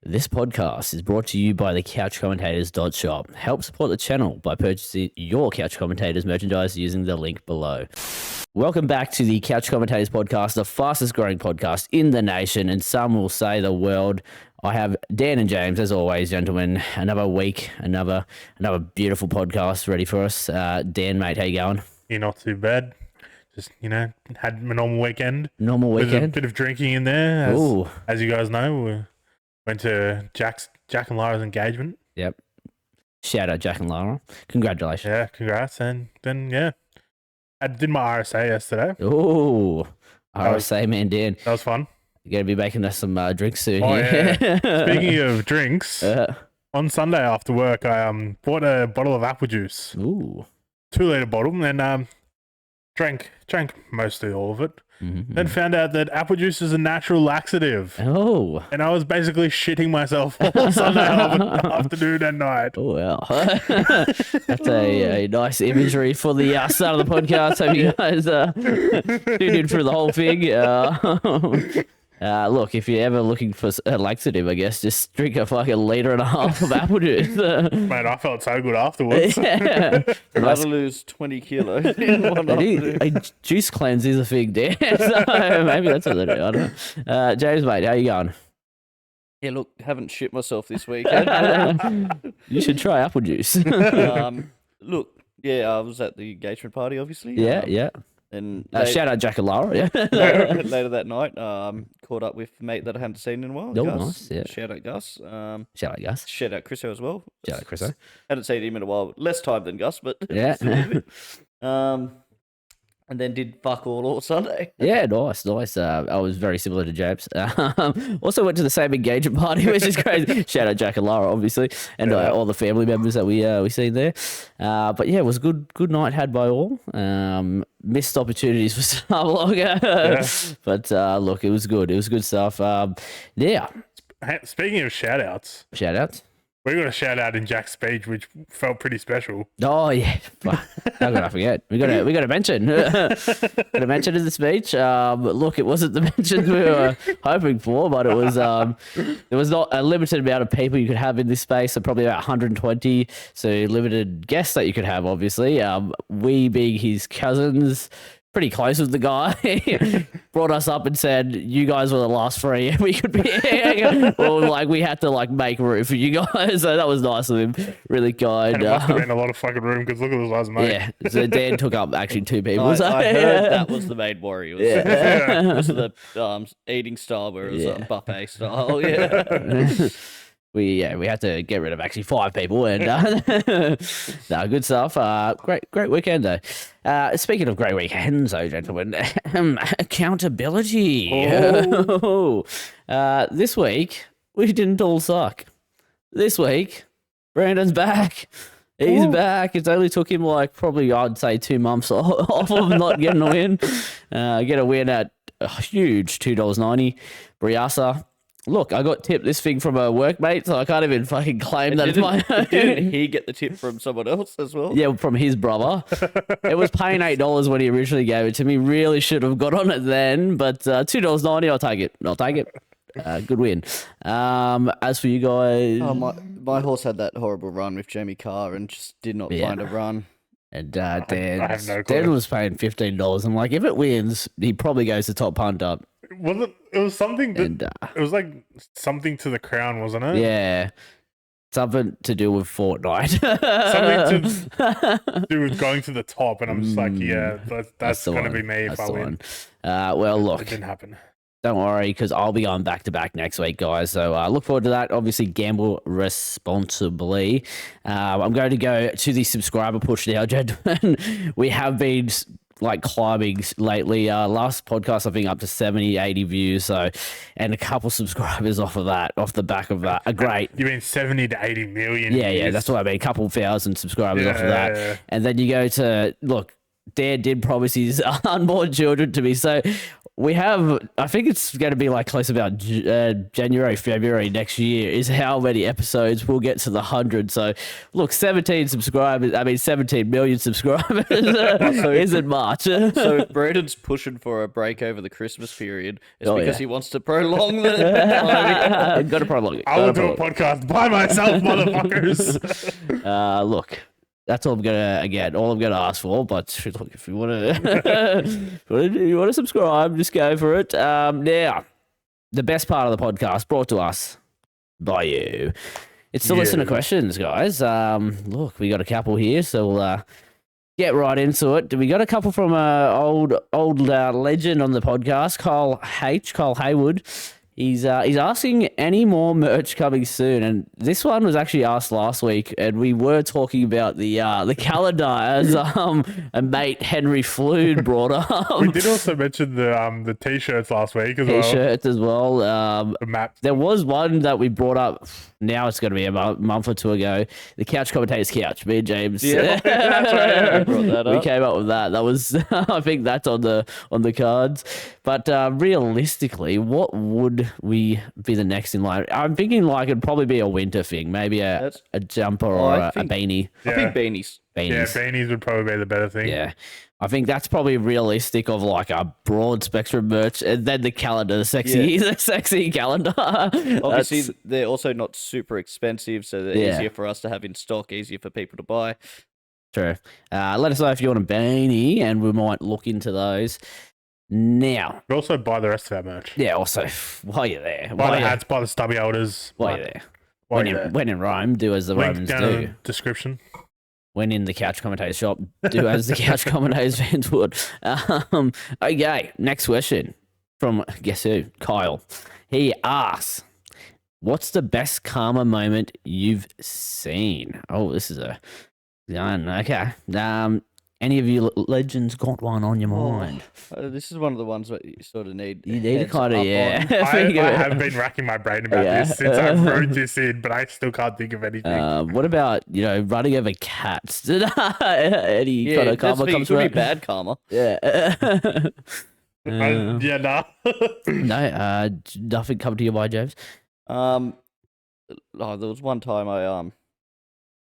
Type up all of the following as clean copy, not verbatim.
This podcast is brought to you by the CouchCommentators.shop. Help support the channel by purchasing your Couch Commentators merchandise using the link below. Welcome back to the Couch Commentators podcast, the fastest growing podcast in the nation, and some will say the world. I have Dan and James, as always, gentlemen. Another week, another beautiful podcast ready for us. Dan, mate, how you going? You're not too bad. Just, had my normal weekend. Normal weekend? With a bit of drinking in there. As you guys know, we went to Jack and Lara's engagement. Yep. Shout out Jack and Lara. Congratulations. Yeah, congrats. And then, I did my RSA yesterday. Oh, RSA, man, Dan. That was fun. You're going to be making us some drinks soon. Oh, yeah. Speaking of drinks, on Sunday after work, I bought a bottle of apple juice. Ooh. 2-liter bottle, and drank mostly all of it. Mm-hmm. Then found out that apple juice is a natural laxative. Oh. And I was basically shitting myself all Sunday afternoon and night. Oh, well. That's a nice imagery for the start of the podcast. Hope you guys tuned in for the whole thing. Look, if you're ever looking for a laxative, I guess, just drink a fucking 1.5 liters of apple juice. Mate, I felt so good afterwards. Yeah. I'd rather lose 20 kilos in one afternoon. A juice cleanse is a thing, Dan. So maybe that's what they do. I don't know. James, mate, how you going? Yeah, look, haven't shit myself this week. You should try apple juice. Look, yeah, I was at the engagement party, obviously. Yeah. And shout out Jack and Lara. Yeah. later that night, caught up with a mate that I hadn't seen in a while. Oh, Gus. nice. Yeah. Shout out Gus. Shout out Gus. Shout out Chriso as well. Shout out Chriso. Hadn't seen him in a while. Less time than Gus, but Yeah. And then did fuck all Sunday. Yeah, nice. I was very similar to James. Also went to the same engagement party, which is crazy. Shout out Jack and Lara, obviously, and all the family members that we seen there. But yeah, it was a good night had by all. Missed opportunities for some longer, but look, it was good. It was good stuff. Yeah. Speaking of shout outs, we got a shout out in Jack's speech, which felt pretty special. Oh yeah, how could I forget? We got to mention. Got to mention in the speech. Look, it wasn't the mention we were hoping for, but it was. There was not a limited amount of people you could have in this space, so probably about 120. So limited guests that you could have, obviously. We being his cousins. Pretty close with the guy. Brought us up and said, you guys were the last three we could be here. Or we had to make room for you guys. So that was nice of him. Really kind. And it must have been a lot of fucking room because look at the size, mate. Yeah. So Dan took up actually 2 people. I heard that was the main worry. It was the eating style where it was buffet style. Yeah. We had to get rid of actually 5 people, and no, good stuff. Great weekend though. Speaking of great weekends, though, gentlemen, accountability. This week we didn't all suck. This week Brandon's back. He's back. It only took him probably I'd say 2 months off of not getting a win. Get a win at a huge $2.90. Briasa. Look, I got tipped this thing from a workmate, so I can't even fucking claim that it's my own. Didn't he get the tip from someone else as well? Yeah, from his brother. It was paying $8 when he originally gave it to me. Really should have got on it then, but $2.90, I'll take it. Good win. As for you guys... Oh, my horse had that horrible run with Jamie Carr and just did not find a run. And I have no clue. Dan was paying $15. I'm like, if it wins, he probably goes to top punt up. It was something that, it was something to the crown, wasn't it? Yeah. Something to do with Fortnite. Something to do with going to the top, and I'm just that's going to be me if I win. Well, look. It didn't happen. Don't worry, because I'll be on back-to-back next week, guys. So look forward to that. Obviously, gamble responsibly. I'm going to go to the subscriber push now, gentlemen. We have been climbing lately. Last podcast, I think, up to 70, 80 views. So, and a couple subscribers off the back of that. Great. You mean 70 to 80 million? Yeah, that's what I mean. A couple thousand subscribers off of that. And then you go to, look, Dan did promise his unborn children to me. So we have, I think it's going to be like close about January, February next year is how many episodes we'll get to the 100. So look, 17 million subscribers isn't much. So if Braden's pushing for a break over the Christmas period, it's because he wants to prolong the time. Got to prolong it. I will do a podcast by myself, motherfuckers. Look. That's all I'm gonna ask for. But look, if you want to subscribe, just go for it. Now, the best part of the podcast brought to us by you. It's the listener questions, guys. Look, we got a couple here, so we'll get right into it. We got a couple from old legend on the podcast, Kyle Haywood. He's asking any more merch coming soon, and this one was actually asked last week, and we were talking about the calendar as a mate Henry Flood brought up. We did also mention the t-shirts last week as well. T-shirts as well. The maps. There was one that we brought up. Now it's going to be a month or two ago. The Couch Commentators Couch. Me and James. Yeah, that's right. I brought that up. We came up with that. That was I think that's on the cards. But realistically, what would we be the next in line? I'm thinking like it'd probably be a winter thing, maybe a jumper or a beanie. I think beanies. Yeah, beanies would probably be the better thing. Yeah. I think that's probably realistic of like a broad spectrum merch, and then the calendar, the sexy calendar. Obviously, they're also not super expensive, so they're easier for us to have in stock, easier for people to buy. True. Let us know if you want a beanie, and we might look into those. Now, but also buy the rest of our merch. Yeah. Also, while you're there, buy the hats, buy the stubby holders. While you're there, when in Rome, do as the Romans down do. in the description. When in the Couch Commentators shop, do as the Couch Commentators fans would. Okay, next question from, guess who? Kyle. He asks, what's the best karma moment you've seen? Oh, this is a... Okay. Any of you legends got one on your mind? This is one of the ones that you sort of need. You need to kind of, I have been racking my brain about this since I wrote this in, but I still can't think of anything. What about, running over cats? Any kind of karma comes from bad karma. Yeah. Nah. No, nothing come to your mind, James? There was one time I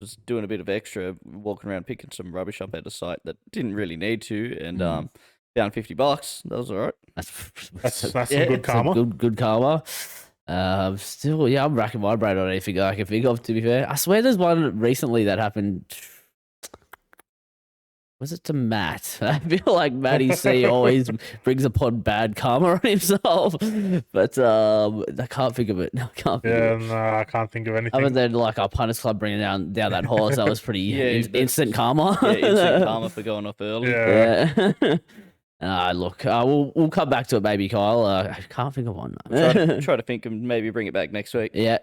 was doing a bit of extra, walking around picking some rubbish up at a site that didn't really need to, and found $50. That was all right. That's some good karma. Good karma. Still, I'm racking my brain on anything I can think of, to be fair. I swear there's one recently that happened. Was it to Matt? I feel like Matty C always brings upon bad karma on himself. But I can't think of it. I can't think of anything. Other than like our punters club bringing down that horse, that was pretty instant karma. Instant karma for going off early. Yeah. Look, we'll come back to it, maybe, Kyle. I can't think of one. Try to think and maybe bring it back next week. Yeah,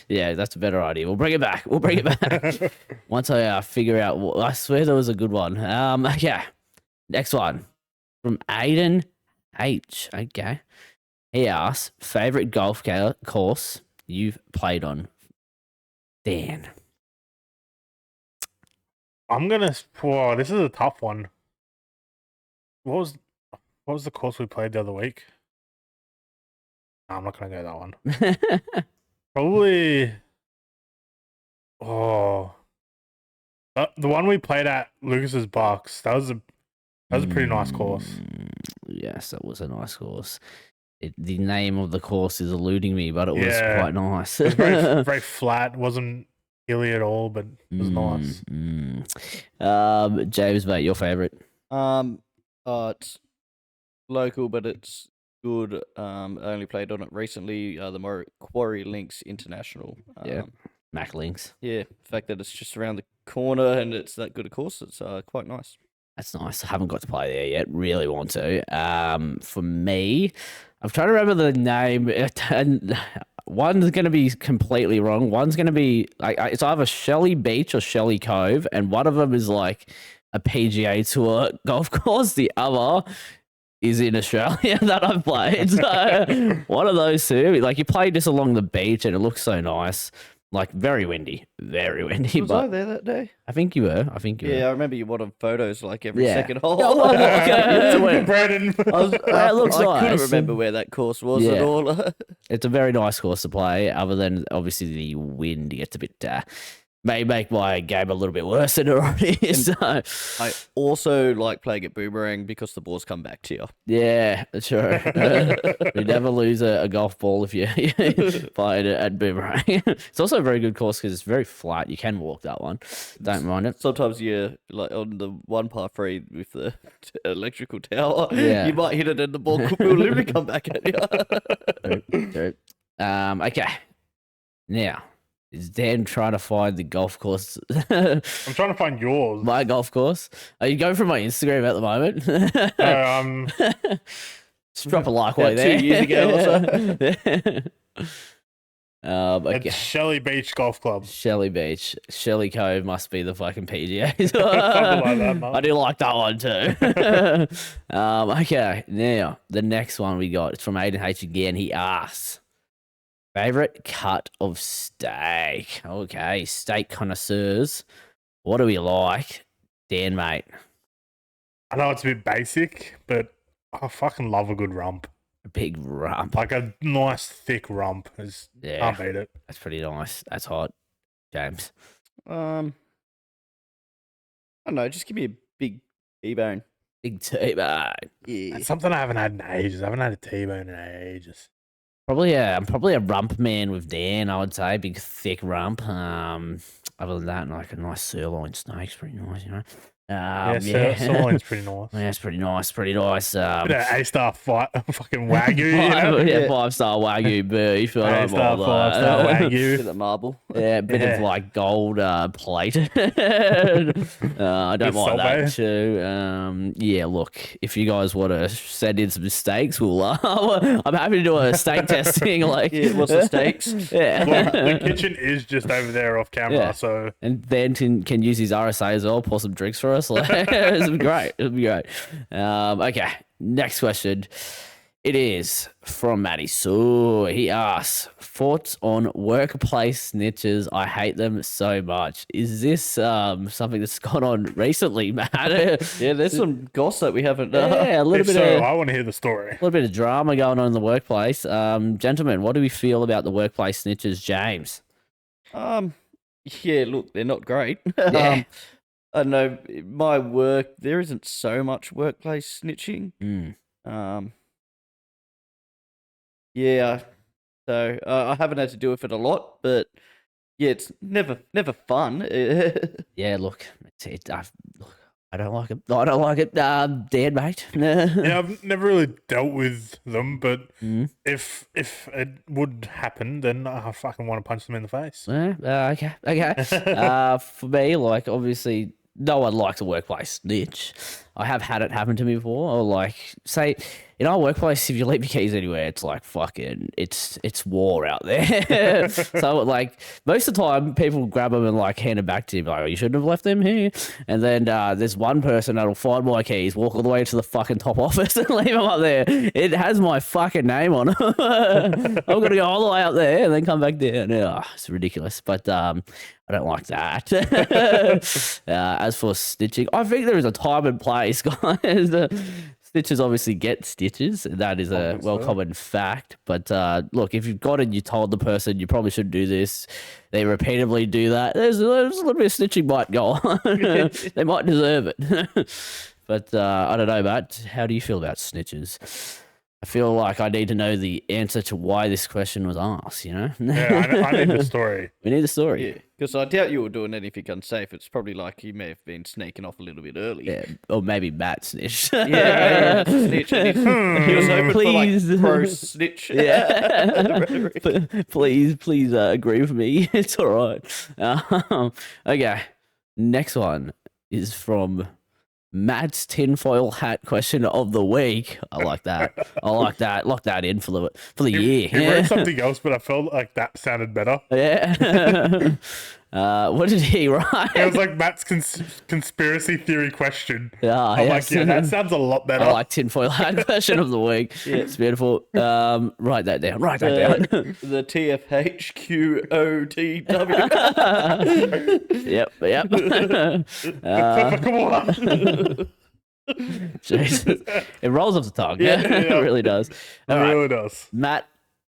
yeah, that's a better idea. We'll bring it back. Once I figure out. I swear there was a good one. Okay, next one from Aiden H. Okay, he asks, favorite golf course you've played on? Dan. I'm gonna. Whoa, this is a tough one. What was the course we played the other week? No, I'm not gonna go that one. Probably. Oh, the one we played at Lucas's Bucks. That was a pretty nice course. Yes, that was a nice course. The name of the course is eluding me, but it was quite nice. It was very, very flat. Wasn't hilly at all, but it was nice. James, mate, your favorite? It's local, but it's good. I only played on it recently. The Quarry Links International. Mac Links. Yeah, the fact that it's just around the corner and it's that good a course, it's quite nice. That's nice. I haven't got to play there yet. Really want to. For me, I'm trying to remember the name. And one's going to be completely wrong. One's going to be like it's either Shelley Beach or Shelley Cove, and one of them is like a PGA Tour golf course. The other is in Australia that I've played. So one of those two, like you play just along the beach and it looks so nice. Like very windy, very windy. Was I But there that day? I think you were. I think you were. Yeah, I remember you wanted photos like every Yeah. second hole. Yeah, well, look, Brandon. it looks I couldn't nice. remember where that course was at Yeah. all. It's a very nice course to play. Other than obviously the wind gets a bit may make my game a little bit worse than it already is. So, I also like playing at Boomerang because the balls come back to you. yeah, sure. You never lose a golf ball if you play it at Boomerang. It's also a very good course because it's very flat. You can walk that one. Don't mind it. Sometimes you're like on the one par three with the electrical tower. Yeah. You might hit it and the ball will literally come back at you. True. Okay. Now, is Dan trying to find the golf course? I'm trying to find yours. My golf course. Are you going from my Instagram at the moment? Just drop a like while About you're 2 there. years ago Okay. It's Shelley Beach Golf Club. Shelley Beach. Shelley Cove must be the fucking PGA. Something like that, mate. I do like that one too. Okay, now the next one we got is from Aiden H again. He asks, favorite cut of steak. Okay, steak connoisseurs. What do we like? Dan, mate. I know it's a bit basic, but I fucking love a good rump. A big rump. Like a nice thick rump. Yeah. Can't beat it. That's pretty nice. That's hot. James. I don't know. Just give me a big T-bone. Big T-bone. Yeah. It's something I haven't had in ages. I haven't had a T-bone in ages. I'm probably a rump man with Dan, I would say. Big thick rump. Other than that, like a nice sirloin steak's pretty nice, you know. Sirloin's pretty nice. Yeah, it's pretty nice. Pretty nice. Bit of A-star fucking Wagyu, you know? Yeah, 5-star Wagyu beef. I don't A-star, mind 5-star that. Bit Wagyu. of marble. Yeah, a bit of Yeah. like gold plate. I don't With mind that Solvay. too. Yeah, look, if you guys want to send in some steaks, we'll. I'm happy to do a steak testing. Like, Yeah, what's the steaks? Yeah. Look, the kitchen is just over there off camera, Yeah. so And then can use his RSA as well, pour some drinks for us. Like, it'll be great. It'll be great. Okay, next question. It is from Matty Sue. He asks, thoughts on workplace snitches? I hate them so much. Is this something that's gone on recently, Matt? Yeah, there's some gossip we haven't. Yeah, a little if bit so, of I want to hear the story. a little bit of drama going on in the workplace. Gentlemen, what do we feel about the workplace snitches, James? Yeah, look, they're not great. Yeah. I know my work. There isn't so much workplace snitching. Mm. Yeah, so I haven't had to deal with it a lot, but yeah, it's never fun. Yeah, look, I don't like it. I don't like it. Dan, mate. Yeah, I've never really dealt with them, but Mm. if it would happen, then I fucking want to punch them in the face. Okay. For me, like, obviously, no one likes a workplace snitch. I have had it happen to me before. Or like, say, in our workplace, if you leave your keys anywhere, it's like fucking, it's war out there. So like, most of the time, people grab them and like hand them back to you, like, oh, you shouldn't have left them here. And then there's one person that'll find my keys, walk all the way to the fucking top office and leave them up there. It has my fucking name on it. I've got to go all the way up there and then come back down. Yeah, it's ridiculous. But I don't like that. As for stitching, I think there is a time and place, guys. Stitches obviously get stitches. That is a well-common fact. But look, if you've got it, you told the person you probably shouldn't do this. They repeatedly do that. There's a little bit of stitching might go on. They might deserve it. But I don't know, Matt. How do you feel about snitches? I feel like I need to know the answer to why this question was asked, you know? Yeah, I need the story. We need the story. Yeah, because I doubt you were doing anything unsafe. It's probably like you may have been sneaking off a little bit early. Yeah, or maybe Matt snitched. Yeah, snitch. And he was hoping Please. for like pro snitch. Yeah. Please agree with me. It's all right. Okay. Next one is from Matt's tinfoil hat question of the week. I like that. Lock that in for the year. He wrote something else, but I felt like that sounded better. Yeah. What did he write? It was like Matt's conspiracy theory question. Ah, I'm yes. like, yeah, that sounds a lot better. I like tinfoil hat question of the week. Yeah. It's beautiful. Write that down. Write that down. The TFHQOTW. Yep. Come on. Jesus. It rolls off the tongue. Yeah. It really does. It All right. really does. Matt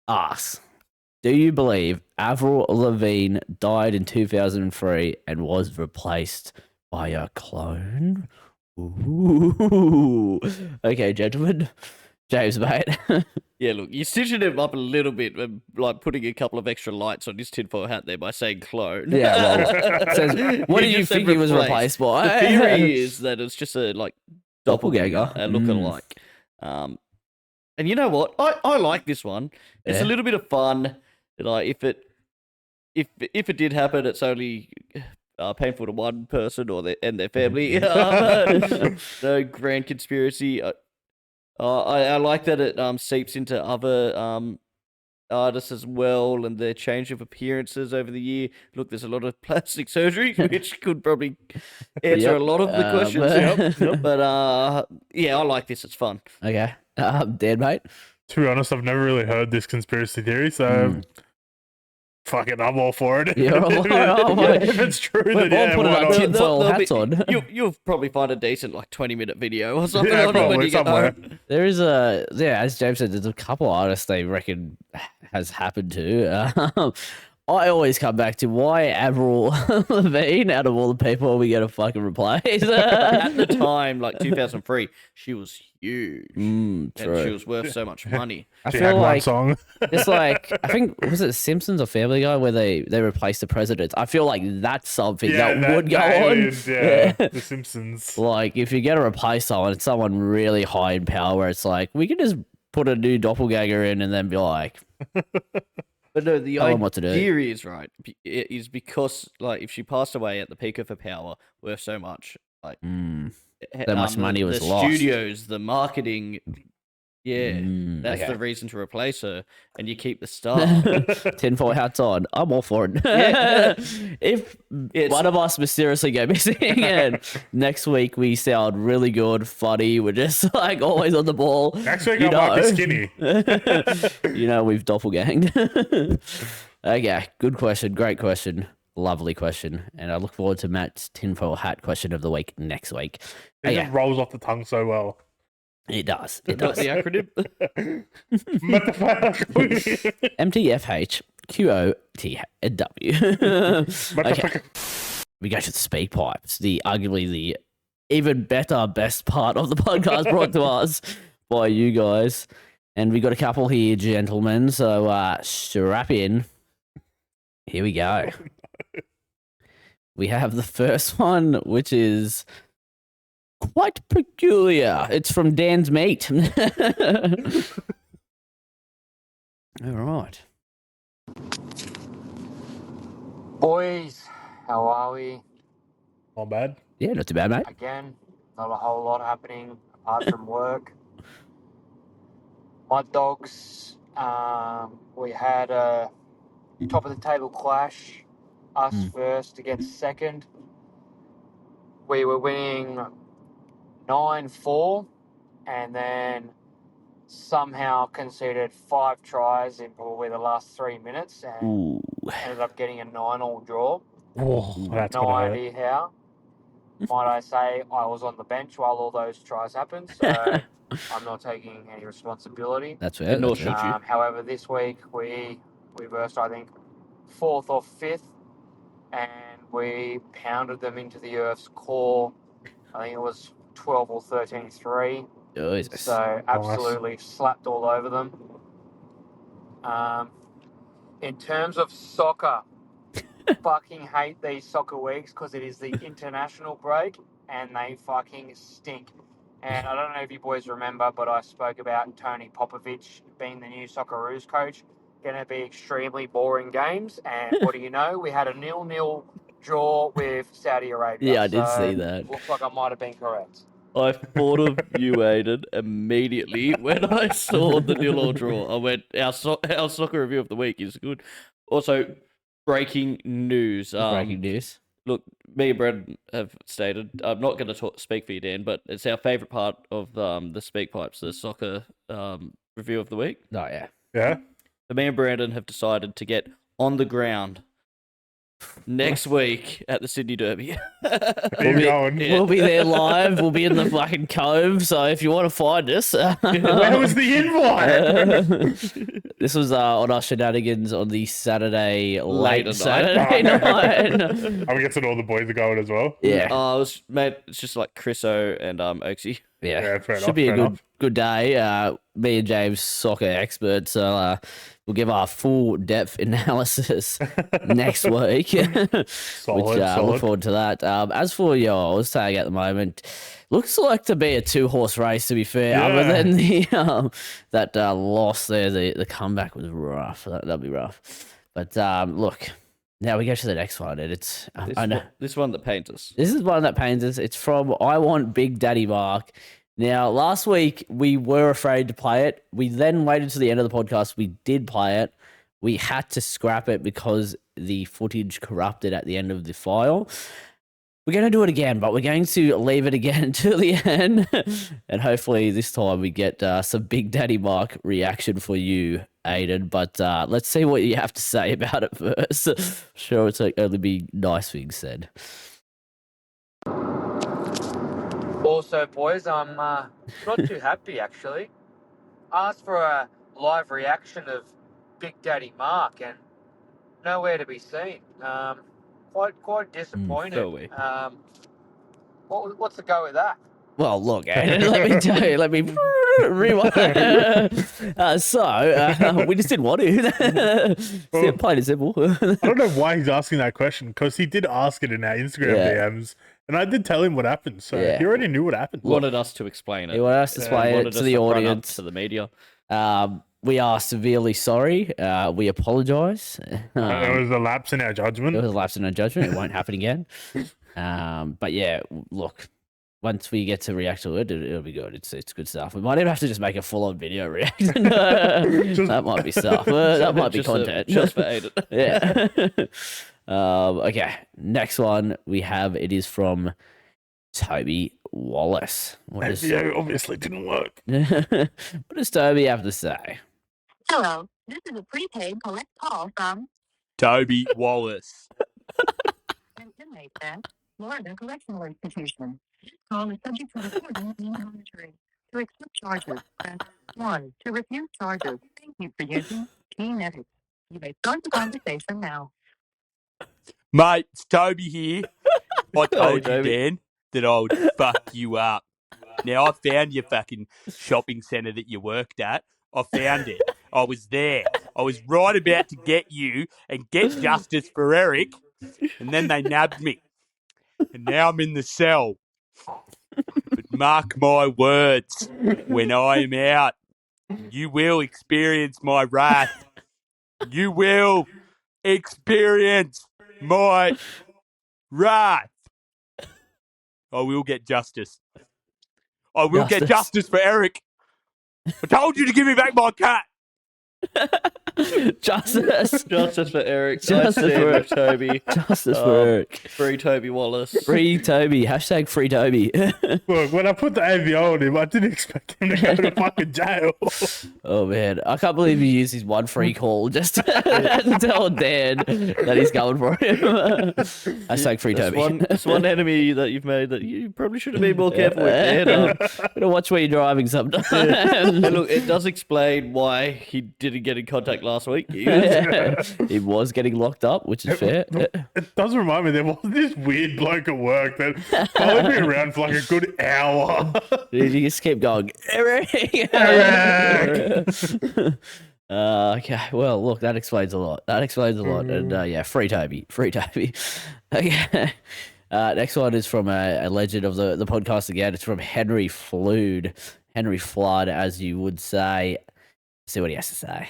asks, do you believe Avril Lavigne died in 2003 and was replaced by a clone? Ooh. Okay, gentlemen. James, mate. Yeah, look, you're stitching him up a little bit, like putting a couple of extra lights on his tinfoil hat there by saying clone. Yeah, well, it says, what do you just said think he was replaced. replaced by? The theory is that it's just a Doppelganger. a look-alike. And you know what? I like this one. It's a Yeah. little bit of fun. Like if it did happen, it's only painful to one person or their family. No grand conspiracy. I like that it seeps into other artists as well and their change of appearances over the year. Look, there's a lot of plastic surgery, which could probably answer Yep. a lot of the questions. Yep. But yeah, I like this. It's fun. Okay. Dan, mate. To be honest, I've never really heard this conspiracy theory, so fuck it, I'm all for it. You're all for it. If it's true, We've then all yeah, put it why on not? tinfoil There'll hats on. You'll probably find a decent 20-minute video or something Yeah, on it when probably you get somewhere. home. There is as James said, there's a couple artists they reckon has happened to. I always come back to why Avril Lavigne, out of all the people we get to fucking replace. At the time, 2003, she was huge. And True. she was worth so much money. I She feel had one like song. it's like I think was it Simpsons or Family Guy where they replaced the presidents. I feel like that's something that would go on. aliens, yeah, The Simpsons. Like if you get to replace someone, it's someone really high in power where it's like we can just put a new doppelganger in and then be like, But no, the Tell 'em what to do. idea is right. Is because if she passed away at the peak of her power, worth so much, so much money was the lost. studios, the marketing. Yeah, that's okay. the reason to replace her, and you keep the star. Tinfoil hats on. I'm all for it. Yeah. If It's- one of us mysteriously go missing and next week we sound really good, funny, we're just always on the ball. Next week I might be skinny. We've doppelganged. Okay, good question. Great question. Lovely question. And I look forward to Matt's tinfoil hat question of the week next week. It Okay, just rolls off the tongue so well. it does. It Got does. the acronym? MTFHQOTW. Okay. We go to the speak pipes, the even better, best part of the podcast brought to us by you guys. And we got a couple here, gentlemen. So strap in. Here we go. We have the first one, which is quite peculiar. It's from Dan's Meat. All right. Boys, how are we? Not bad. Yeah, not too bad, mate. Again, not a whole lot happening apart from work. My dogs, we had a top of the table clash. Us first against second. We were winning 9-4 and then somehow conceded 5 tries in probably the last 3 minutes and Ooh. ended up getting a 9-all draw. Oh, that's No gonna hurt. idea how. Might I say I was on the bench while all those tries happened, so I'm not taking any responsibility. That's fair. Nor That's fair. should you. However, this week we versed, I think, 4th or 5th, and we pounded them into the Earth's core. I think it was 12 or 13-3. Jesus. So absolutely slapped all over them. In terms of soccer, fucking hate these soccer weeks because it is the international break and they fucking stink. And I don't know if you boys remember, but I spoke about Tony Popovich being the new Socceroos coach. Going to be extremely boring games. And what do you know? We had a 0-0 draw with Saudi Arabia. Yeah, I did So see that. Looks like I might have been correct. I thought of you, Aiden, immediately when I saw the 0-0 draw. I went, our soccer review of the week is good. Also, breaking news. Breaking news. Look, me and Brad have stated, I'm not going to speak for you, Dan, but it's our favourite part of the Speak Pipes, the soccer review of the week. Oh, yeah. Yeah. So me and Brandon have decided to get on the ground next week at the Sydney Derby. Where you going? Yeah. We'll be there live. We'll be in the fucking cove. So if you want to find us, Where was the invite? this was on our shenanigans on the Saturday, late Later Saturday night. I'm guessing all the boys are going as well. Yeah, Mate, it's just like Chriso and Oaksy. yeah. Yeah, fair Should enough, be a fair good day. Me and James, soccer experts, so we'll give our full depth analysis next week. Solid, Which look solid. forward to that. As for yours, tag at the moment, looks like to be a 2-horse race. To be fair, other Yeah. than the that loss there, the comeback was rough. That'll be rough. But look, now we go to the next one, and it's I know This one that pains us. this is one that pains us. It's from I Want Big Daddy Mark. Now, last week we were afraid to play it. We then waited to the end of the podcast. We did play it. We had to scrap it because the footage corrupted at the end of the file. We're going to do it again, but we're going to leave it again until the end. And hopefully this time we get some Big Daddy Mark reaction for you, Aiden. But let's see what you have to say about it first. Sure, it's only be nice things said. Also, boys, I'm not too happy actually. Asked for a live reaction of Big Daddy Mark and nowhere to be seen. Quite disappointed. so are we. What's the go with that? Well, look, Aiden, let me tell you, let me rewind. We just didn't want to. Plain and simple. I don't know why he's asking that question because he did ask it in our Instagram Yeah. DMs, and I did tell him what happened, so Yeah. he already knew what happened. Wanted us to explain He it. wanted us to explain it Wanted to us the front up audience. to the media. We are severely sorry. We apologise. There was a lapse in our judgment. It was a lapse in our judgment. It won't happen again. But yeah, look, once we get to react to it, it'll be good. It's good stuff. We might even have to just make a full-on video reaction. That might be stuff. That might be Just content. just for Aiden. Yeah. Okay. Next one we have. It is from Toby Wallace. What That does, video obviously didn't work. what does Toby have to say? Hello, this is a prepaid collect call from Toby Wallace. an inmate at Florida Correctional Institution. This call is subject to recording and monitoring. To accept charges, press 1. To refuse charges, thank you for using Keen Edit. You may start the conversation now. Mate, it's Toby here. I told you, Toby. Dan, that I would fuck you up. Now, I found your fucking shopping centre that you worked at. I found it. I was there. I was right about to get you and get justice for Eric, and then they nabbed me. And now I'm in the cell. But mark my words, when I am out, you will experience my wrath. You will experience my wrath. I will get justice. I will get Justice. justice for Eric. I told you to give me back my cat. Justice. Justice for Eric. Justice I stand for with Toby. Justice for Eric. Free Toby Wallace. Free Toby. Hashtag free Toby. Look, when I put the AVO on him, I didn't expect him to go to fucking jail. Oh man, I can't believe he used his one free call just to tell Dan that he's going for him. Hashtag free Toby. It's one enemy that you've made that you probably should have been more careful with, Dan. Gotta watch where you're driving sometimes. And look, it does explain why he didn't get in contact last week. He was getting locked up, which is fair. It does remind me, there was this weird bloke at work that followed me around for like a good hour. You just keep going, Eric. Eric! Okay, well, look, that explains a lot. And yeah, free Toby. Okay. Next one is from a legend of the podcast again. It's from Henry Flood, as you would say. See what he has to say.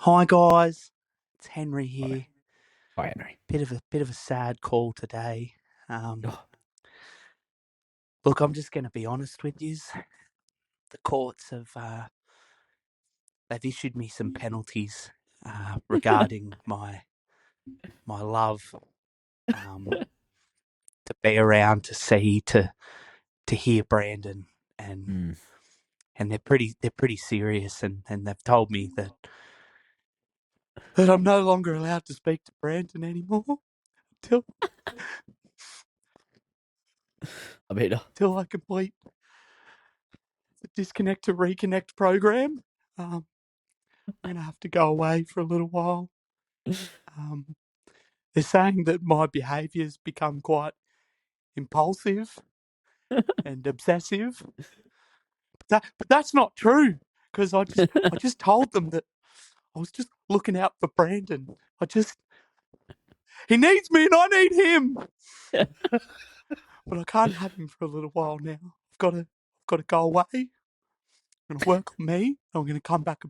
Hi guys, it's Henry here. Hi, Henry. Bit of a sad call today. Look, I'm just going to be honest with you. The courts have they've issued me some penalties. regarding my love, to be around, to see, to hear Brandon, and they're pretty serious, and they've told me that I'm no longer allowed to speak to Brandon anymore till I mean, I complete the disconnect to reconnect program. I'm gonna have to go away for a little while. They're saying that my behaviour's become quite impulsive and obsessive, but that's not true, because I just told them that I was just looking out for Brandon. He needs me and I need him, but I can't have him for a little while now. I've got to go away. I'm gonna work on me. I'm gonna come back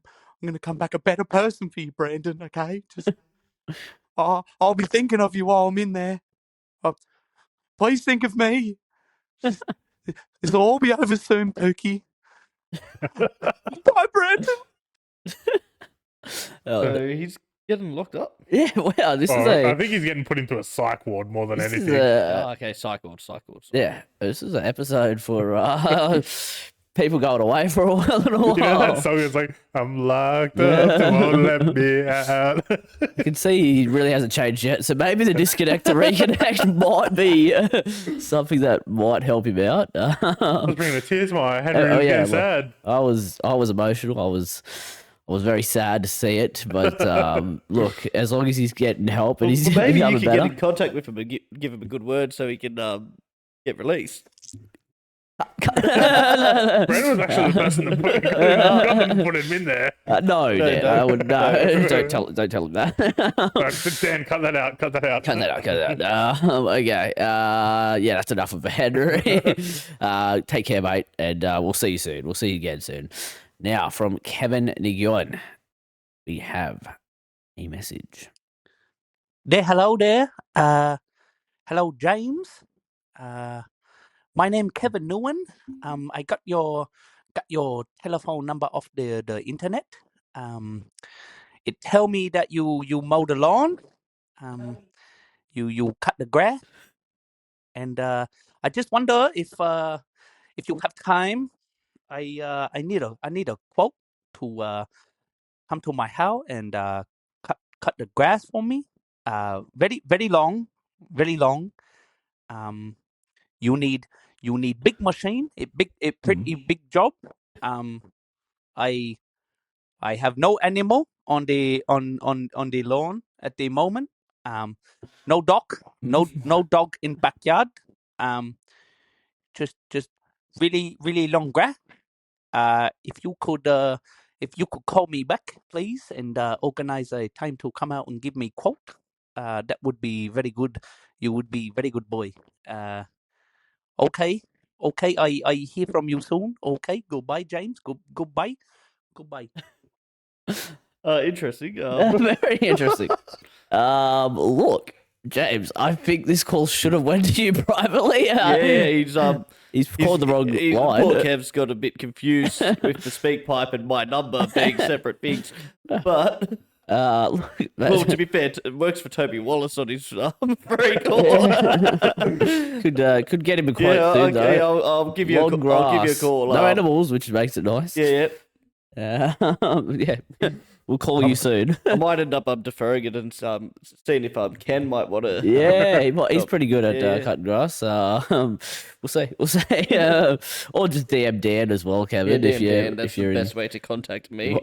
a better person for you, Brandon. Okay, just I'll be thinking of you while I'm in there. Please think of me. Just, this will all be over soon, Pookie. Bye, Brandon. So he's getting locked up. yeah, wow, this is I a think he's getting put into a psych ward more than this is anything. a Okay, cycled. yeah, this is an episode for people going away for a little You know while. that song is like, I'm locked up, they won't let me out. You can see he really hasn't changed yet, so maybe the disconnect to reconnect might be something that might help him out. I was bringing the tears to my eye. Henry was yeah, getting sad. I was emotional. I was very sad to see it, but look, as long as he's getting help and he's Maybe you becoming can better. get in contact with him and give him a good word so he can get released. Brandon was actually the person that put him in there. No, Dan, I would no. Don't tell him that. Right, Dan, cut that out. Cut that out. Cut that out. Okay. Yeah, that's enough of a Henry. Take care, mate, and we'll see you soon. We'll see you again soon. Now, from Kevin Nguyen, we have a message. Hello there. Hello, James. My name Kevin Nguyen. I got your telephone number off the internet. It tell me that you mow the lawn. You cut the grass, and I just wonder if you have time. I need a quote to come to my house and cut the grass for me. Very long, very long. You need big machine, a pretty big job. I have no animal on the lawn at the moment. No dog, no dog in backyard. Just really long grass. If you could call me back, please, and organize a time to come out and give me quote, that would be very good. You would be very good boy. Okay. I hear from you soon. Okay. Goodbye, James. Goodbye. Interesting. Very interesting. Look, James, I think this call should have went to you privately. Yeah, he's called the wrong line. Poor Kev's got a bit confused with the speak pipe and my number being separate things. But Look, well, to be fair, it works for Toby Wallace on his free call. could get him a quote Yeah, soon, okay, though. I'll give you Long a call. I'll give you a grass. call. No animals, which makes it nice. Yeah. Yeah. We'll call you soon. I might end up deferring it and seeing if Ken might want to. Yeah, he's pretty good at Yeah. cutting grass. We'll see. Or just DM Dan as well, Kevin. Yeah, if you Dan, that's if you're the best way to contact me.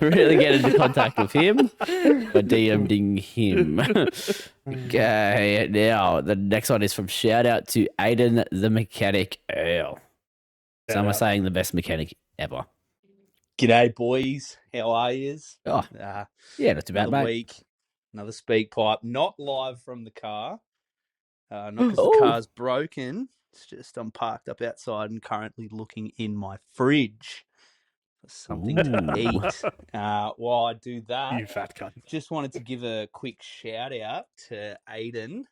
really get into contact with him by DMing him. Okay, now the next one is from shout out to Aiden the Mechanic Earl. Some are saying the best mechanic ever. G'day, boys. How are yous? Oh, yeah, not too bad, Another mate. week, another speak pipe. Not live from the car. Not because Oh. the car's broken. It's just I'm parked up outside and currently looking in my fridge for something to Ooh. eat. While I do that, You fat cunt. just wanted to give a quick shout out to Aiden.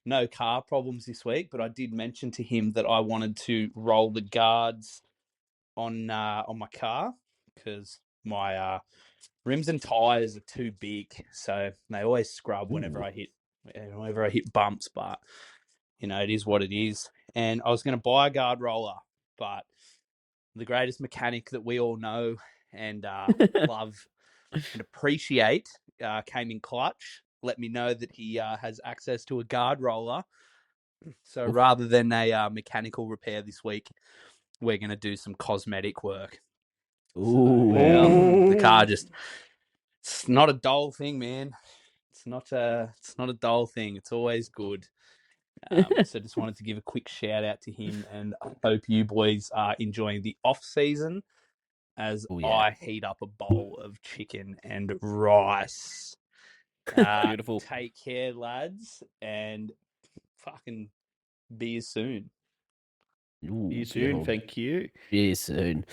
No car problems this week, but I did mention to him that I wanted to roll the guards on my car because My rims and tires are too big, so they always scrub whenever I hit bumps. But it is what it is. And I was going to buy a guard roller, but the greatest mechanic that we all know and love and appreciate came in clutch. Let me know that he has access to a guard roller. So rather than a mechanical repair this week, we're going to do some cosmetic work. Ooh. So, the car it's not a dull thing, man. It's not a dull thing. It's always good. So just wanted to give a quick shout out to him, and I hope you boys are enjoying the off season as I heat up a bowl of chicken and rice. Beautiful. Take care, lads, and fucking be you soon. Ooh, See you soon. beautiful. Thank you. See you soon.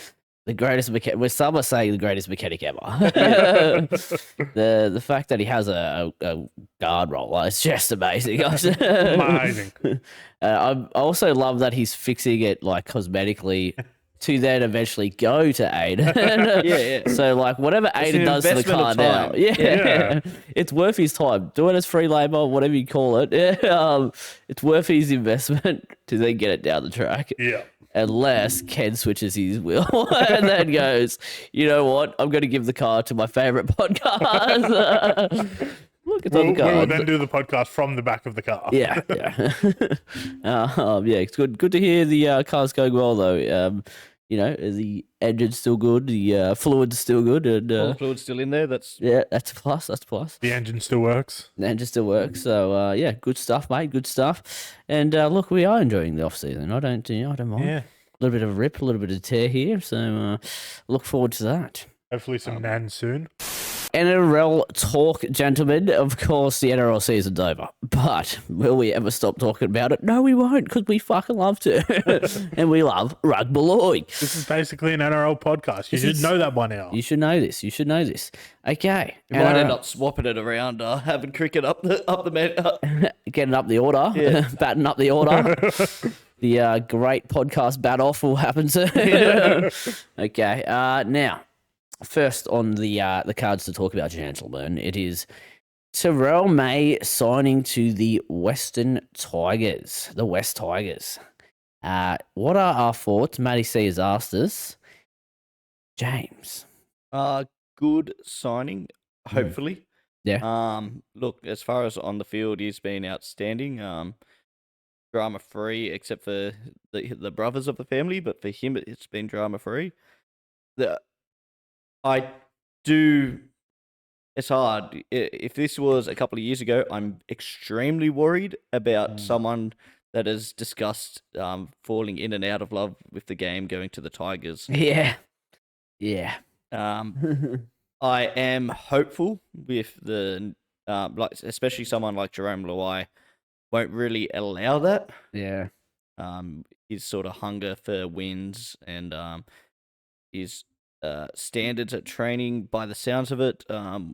The greatest mechanic. Well, some are saying the greatest mechanic ever. the fact that he has a guard roller is just amazing. Amazing. I also love that he's fixing it like cosmetically to then eventually go to Aiden. Yeah. So like whatever It's Aiden an does to the investment car of now, time. yeah, it's worth his time. Do it as free labor, whatever you call it. It's worth his investment to then get it down the track. Yeah. Unless Ken switches his wheel and then goes, you know what? I'm going to give the car to my favorite podcast. Look, it's on the We will card. then do the podcast from the back of the car. Yeah. Yeah, it's good. Good to hear the car's going well, though. The engine's still good, the fluid's still good, and All the fluid's still in there. That's that's a plus. That's a plus. The engine still works. The engine still works. So yeah, good stuff, mate. Good stuff. And look, we are enjoying the off season. I don't mind. Yeah. A little bit of a rip, a little bit of tear here. So look forward to that. Hopefully some nan soon. NRL talk, gentlemen. Of course, the NRL season's over. But will we ever stop talking about it? No, we won't, because we fucking love to. And we love rugby league. This is basically an NRL podcast. You should know that by now. You should know this. You should know this. Okay. you might end up swapping it around, having cricket up the Getting up the order. Yeah. Batting up the order. The great podcast bat off will happen soon. Okay. Now, first on the cards to talk about, gentlemen, it is Terrell May signing to the Western Tigers, the West Tigers. What are our thoughts? Matty C has asked us. James. Good signing, hopefully. Yeah. Look, as far as on the field, he's been outstanding. Drama free, except for the brothers of the family, but for him, it's been drama free. It's hard. If this was a couple of years ago, I'm extremely worried about someone that has discussed falling in and out of love with the game, going to the Tigers. Yeah. Yeah. I am hopeful with the especially someone like Jerome Luai won't really allow that. Yeah. His sort of hunger for wins and his standards at training, by the sounds of it,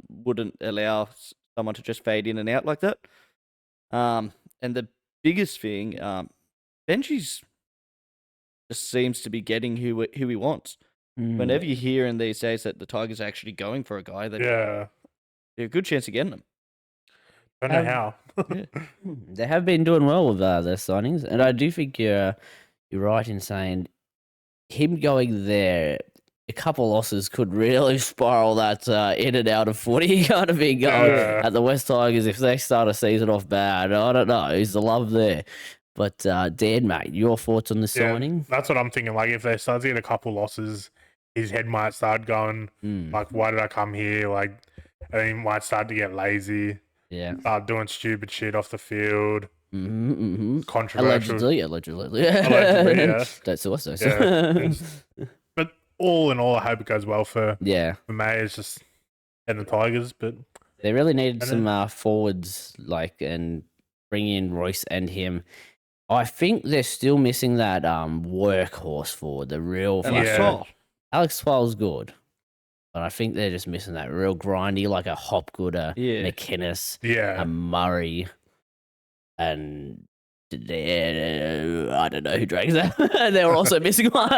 wouldn't allow someone to just fade in and out like that. And the biggest thing, Benji's just seems to be getting who he wants. Whenever you hear in these days that the Tigers are actually going for a guy, they're a good chance of getting him. Don't know how. They have been doing well with their signings, and I do think you're right in saying him going there. A couple losses could really spiral that in and out of footy kind of thing going at the West Tigers if they start a season off bad. I don't know. Is the love there? But Dan, mate, your thoughts on the signing? That's what I'm thinking. Like, if they start to get a couple losses, his head might start going, like, why did I come here? Like, and he might start to get lazy. Yeah. Start doing stupid shit off the field. Controversial. Allegedly, yeah. Don't sue us, though. Yeah. But all in all, I hope it goes well for May. It's just and the Tigers, but they really needed some forwards, and bring in Royce and him. I think they're still missing that workhorse forward, the real. Alex Twell's good, but I think they're just missing that real grindy, like a Hopgood, McInnes, a Murray, and I don't know who drags that. They were also missing one.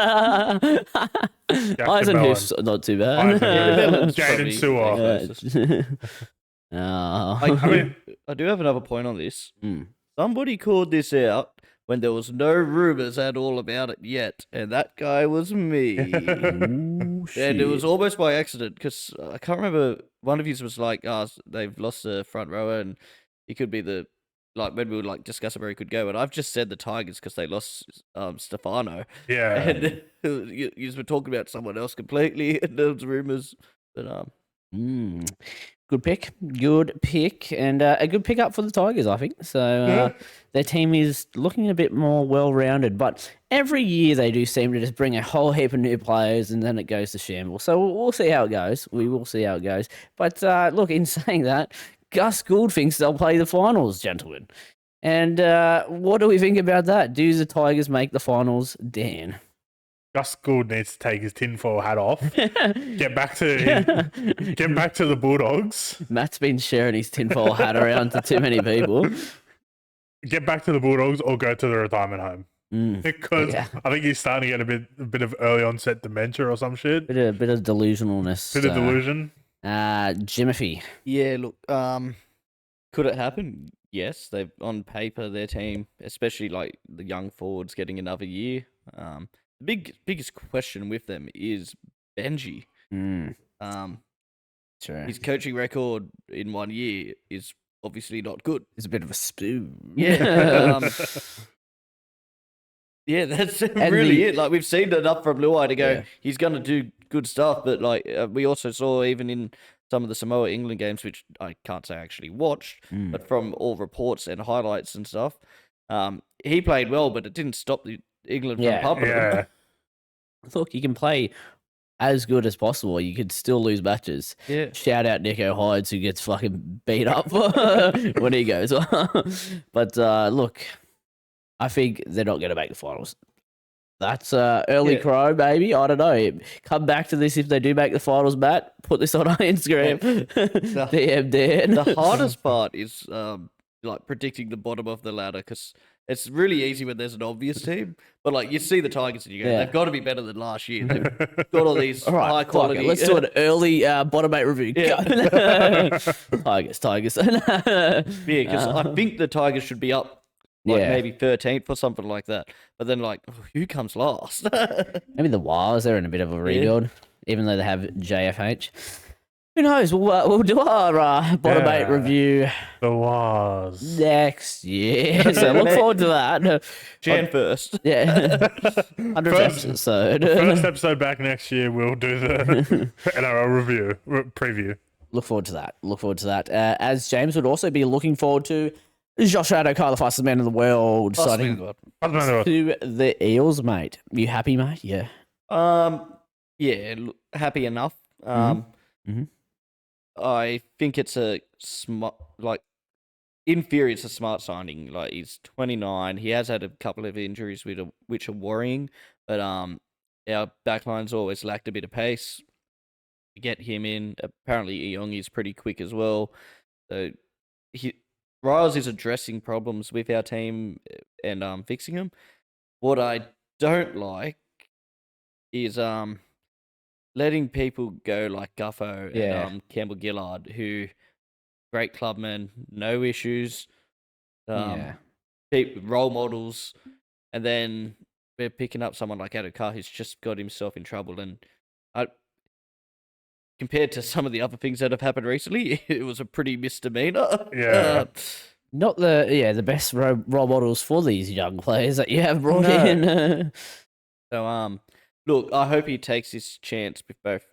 Eisenhuth's not too bad. Eisenhuth. Jaden Probably Sewer. the closest. Oh. I do have another point on this. Mm. Somebody called this out when there was no rumors at all about it yet, and that guy was me. Ooh, And it was shit. almost by accident because I can't remember. One of you was like, they've lost the front rower, and he could be the when we were like discussing where he could go. And I've just said the Tigers because they lost Stefano, Yeah. and you were talking about someone else completely, and there was rumors. But Good pick, and a good pick up for the Tigers, I think. So their team is looking a bit more well-rounded, but every year they do seem to just bring a whole heap of new players, and then it goes to shambles. So we'll see how it goes. We will see how it goes. But look, in saying that, Gus Gould thinks they'll play the finals, gentlemen. And what do we think about that? Do the Tigers make the finals, Dan? Gus Gould needs to take his tinfoil hat off. Get back to the Bulldogs. Matt's been sharing his tinfoil hat around to too many people. Get back to the Bulldogs or go to the retirement home. Because yeah. I think he's starting to get a bit of early onset dementia or some shit. Bit of delusionalness. Bit of delusion. Jimothy. yeah, look, could it happen? Yes, they've on paper their team, especially like the young forwards, getting another year. The biggest question with them is Benji. Sure. His coaching record in 1 year is obviously not good. It's a bit of a spoon. Yeah. Yeah, that's really it. Like, we've seen enough from Luai to go, he's going to do good stuff. But, like, we also saw even in some of the Samoa England games, which I can't say I actually watched, but from all reports and highlights and stuff, he played well, but it didn't stop the England from pumping him. Look, you can play as good as possible. You could still lose matches. Yeah. Shout out Nico Hides, who gets fucking beat up when he goes. But look, I think they're not going to make the finals. That's early crow, baby. I don't know. Come back to this if they do make the finals, Matt. Put this on our Instagram. DM Dan. The hardest part is like predicting the bottom of the ladder, because it's really easy when there's an obvious team. But like, you see the Tigers and you go, they've got to be better than last year. They've got all these high quality. Let's do an early bottom 8 review. Yeah. Tigers. Yeah, because I think the Tigers should be up maybe 13th or something like that. But then, like, who comes last? Maybe the Wires, they're in a bit of a rebuild, even though they have JFH. Who knows? We'll do our bottom 8 review. The Wars. Next year. So look forward to that. Jan first. Yeah. 100th episode. First episode back next year, we'll do the NRL review, preview. Look forward to that. As James would also be looking forward to Josh Adokar, the fastest man in the world, signing to the Eels, mate. You happy, mate? Yeah. Yeah, happy enough. I think it's a smart, in theory, it's a smart signing. Like, he's 29. He has had a couple of injuries which are worrying, but our backline's always lacked a bit of pace. Get him in. Apparently, Eong is pretty quick as well. So Riles is addressing problems with our team and fixing them. What I don't like is letting people go like Guffo and Campbell Gillard, who great clubmen, no issues, role models, and then we're picking up someone like Adokar who's just got himself in trouble. And compared to some of the other things that have happened recently, it was a pretty misdemeanor. Yeah. Not the best role models for these young players that you have brought in. So look, I hope he takes his chance with both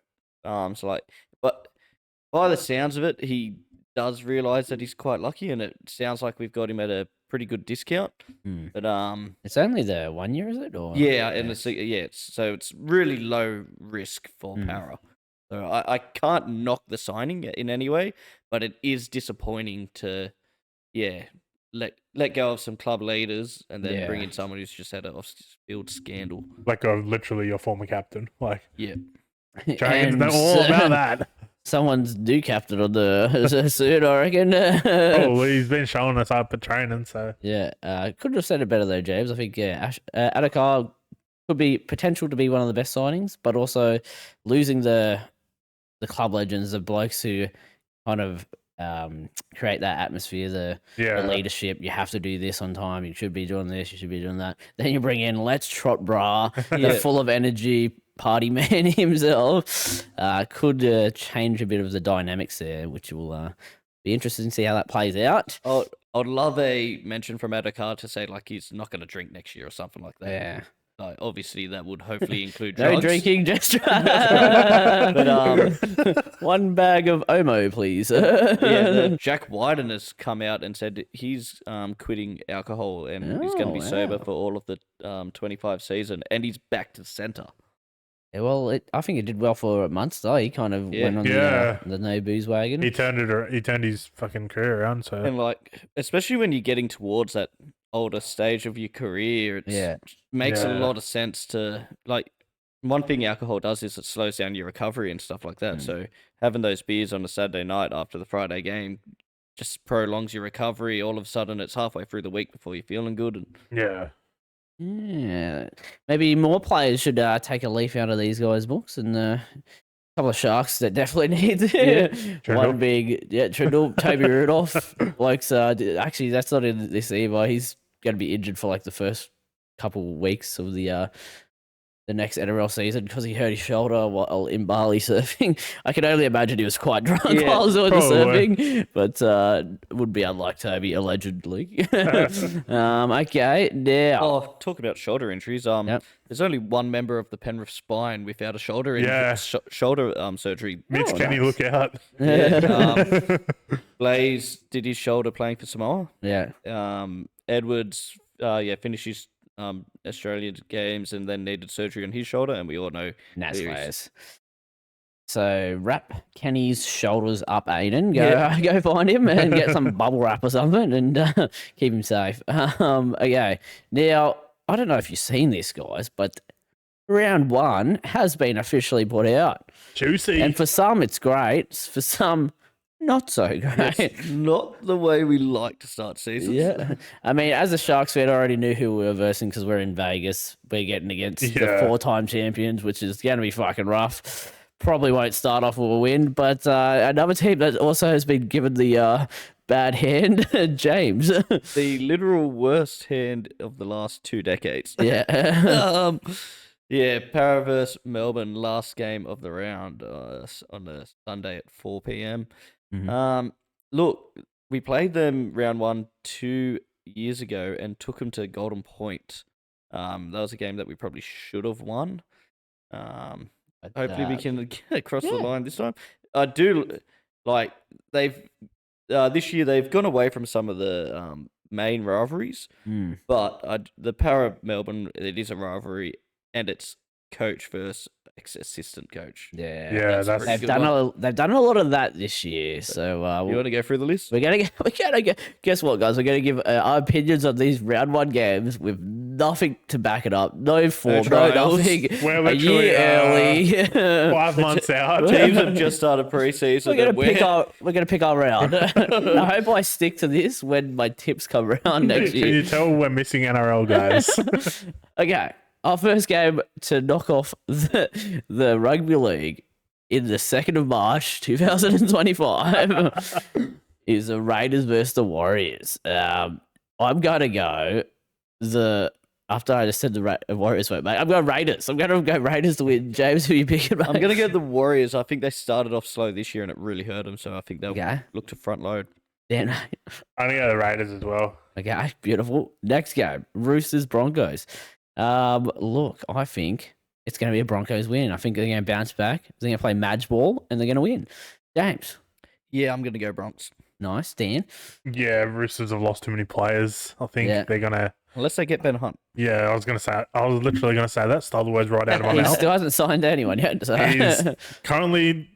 arms. But by the sounds of it, he does realise that he's quite lucky, and it sounds like we've got him at a pretty good discount. But it's only the 1 year, is it? Or so it's really low risk for Para. So I can't knock the signing in any way, but it is disappointing to let go of some club leaders and then bring in someone who's just had an off-field scandal. Like literally your former captain. Like, yeah. Dragons know all about that. Someone's new captain on the suit, I reckon. Oh, he's been showing us up at training, so Yeah, couldn't have said it better though, James. I think Adakar could be potential to be one of the best signings, but also losing the club legends, the blokes who kind of create that atmosphere, the leadership. You have to do this on time. You should be doing this. You should be doing that. Then you bring in Let's Trot Bra, the full of energy party man himself. Could change a bit of the dynamics there, which will be interesting to see how that plays out. I'd love a mention from Adakar to say like he's not going to drink next year or something like that. Yeah. Obviously, that would hopefully include No drugs. drinking, just but one bag of Omo, please. Jack Wyden has come out and said he's quitting alcohol and he's going to be sober for all of the 25 season, and he's back to the centre. Yeah, well, I think it did well for Munster. He kind of went on the no booze wagon. he turned his fucking career around. So And like, especially when you're getting towards that older stage of your career, it makes a lot of sense to like. One thing alcohol does is it slows down your recovery and stuff like that. So having those beers on a Saturday night after the Friday game just prolongs your recovery. All of a sudden, it's halfway through the week before you're feeling good. And yeah, maybe more players should take a leaf out of these guys' books, and a couple of Sharks that definitely need one big Trindle, Toby Rudolph. Like, actually, that's not in this either. He's going to be injured for like the first couple weeks of the next NRL season because he hurt his shoulder while in Bali surfing. I can only imagine he was quite drunk while he was doing the surfing, but would be unlike Toby, allegedly. Okay, now. Talk about shoulder injuries. There's only one member of the Penrith spine without a shoulder injury, shoulder surgery. Mitch, can you look out? Blaze did his shoulder playing for Samoa. Yeah. Edwards, finished his Australian games and then needed surgery on his shoulder, and we all know Nas players. So wrap Kenny's shoulders up, Aiden. Go find him and get some bubble wrap or something and keep him safe. Okay. Now, I don't know if you've seen this, guys, but round 1 has been officially put out. Juicy. And for some, it's great. For some, not so great. It's not the way we like to start seasons. Yeah. I mean, as a Sharks fan, I already knew who we were versing because we're in Vegas. We're getting against the 4-time champions, which is going to be fucking rough. Probably won't start off with a win, but another team that also has been given the bad hand, James. The literal worst hand of the last 2 decades. Yeah. Para versus Melbourne, last game of the round on a Sunday at 4 p.m. Mm-hmm. Look, we played them round 1 2 years ago and took them to Golden Point. That was a game that we probably should have won. Hopefully we can get across the line this time. I do like this year they've gone away from some of the main rivalries, but the Para Melbourne, it is a rivalry and it's coach versus assistant coach. They've done a lot of that this year. So you want to go through the list? We're gonna guess what, guys? We're gonna give our opinions on these round 1 games with nothing to back it up, no form, no nothing. We're a year early, 5 months out. Teams have just started preseason. We're gonna pick our round. I hope I stick to this when my tips come around next year. Can you tell we're missing NRL guys? Okay. Our first game to knock off the rugby league in the 2nd of March, 2025 is the Raiders versus the Warriors. I'm going to go after I just said the Warriors won't, mate. I'm going Raiders. I'm going to go Raiders to win. James, who are you picking, mate? I'm going to go the Warriors. I think they started off slow this year and it really hurt them, so I think they'll look to front load. Yeah, mate. I'm going to go the Raiders as well. Okay, beautiful. Next game, Roosters Broncos. Look, I think it's going to be a Broncos win. I think they're going to bounce back. They're going to play Madge ball and they're going to win. James. Yeah, I'm going to go Bronx. Nice. Dan. Yeah, Roosters have lost too many players. I think they're going to... Unless they get Ben Hunt. Yeah, I was literally going to say that. Stole the words right out of my mouth. He still hasn't signed anyone yet. So. He's currently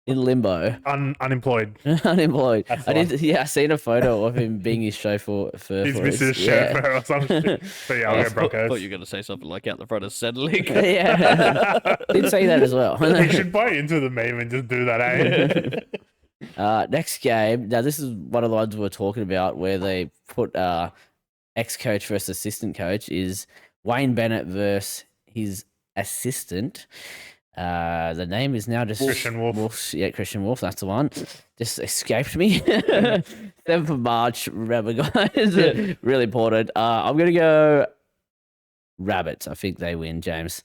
in limbo, Unemployed. unemployed. That's the I did. Yeah, I seen a photo of him being his chauffeur. He's missing his shirt or some shit. But yeah, I'll go I Broncos. thought you were going to say something like out the front of settling. Yeah, did say that as well. He should buy into the meme and just do that, eh? Next game. Now, this is one of the ones we were talking about where they put ex-coach versus assistant coach is Wayne Bennett versus his assistant. The name is now just Christian Wolf. Yeah, Christian Wolf. That's the one. Just escaped me. 7th of March. Remember, guys. Really important. I'm gonna go Rabbits. I think they win, James.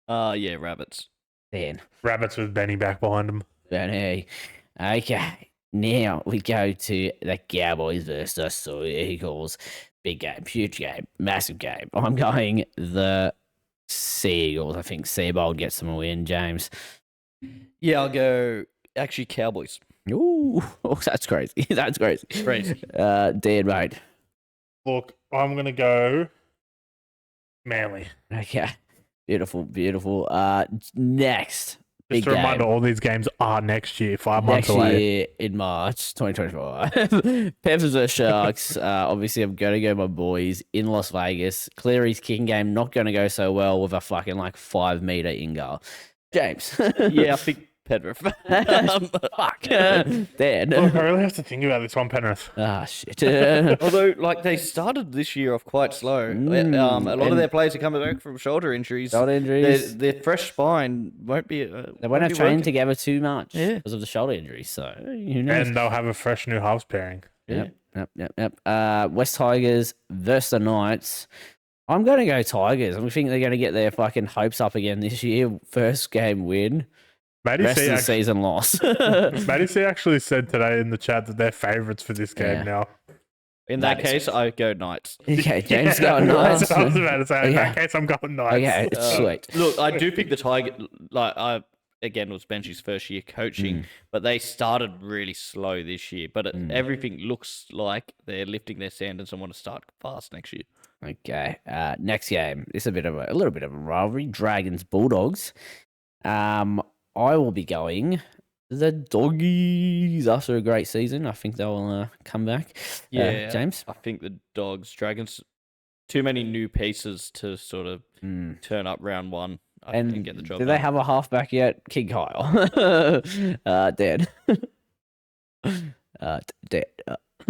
Yeah, rabbits. Dan. Rabbits with Benny back behind him. Benny. Okay. Now we go to the Cowboys versus the Eagles. Big game, huge game, massive game. I'm going the Seagulls. I think Seabold gets them a win, James. Yeah, I'll go. Actually, Cowboys. Ooh, that's crazy. That's crazy. Crazy. Dan, mate. Look, I'm going to go Manly. Okay. Beautiful, beautiful. Next. Just Big a reminder, game. all these games are next year, 5 Next months away. year in March 2024. Panthers versus Sharks. Obviously, I'm going to go my boys in Las Vegas. Cleary's kicking game not going to go so well with a fucking 5-meter in goal. James. Yeah, I think Penrith. Fuck. Dan. Look, I really have to think about this one, Penrith. Ah, shit. Although, they started this year off quite slow. A lot of their players are coming back from shoulder injuries. Shoulder injuries. Their fresh spine won't be. They won't have trained together too much because of the shoulder injuries. So, who knows? And they'll have a fresh new halves pairing. Yep. West Tigers versus the Knights. I'm going to go Tigers. I think they're going to get their fucking hopes up again this year. First game win. Rest of the season loss. Matty C actually said today in the chat that they're favourites for this game now. In that case, I go Knights. Okay, James going Knights. That's what I was about to say. In that case, I'm going Knights. Okay, sweet. Look, I do think the Tiger, again, it was Benchy's first year coaching, but they started really slow this year. But everything looks like they're lifting their standards and want to start fast next year. Okay, next game. This is a little bit of a rivalry. Dragons Bulldogs. I will be going the Doggies after a great season. I think they'll come back. Yeah, James. I think the Dragons. Too many new pieces to sort of turn up round one and get the job. Do done. they have a halfback yet? King Kyle. Dead. Dead.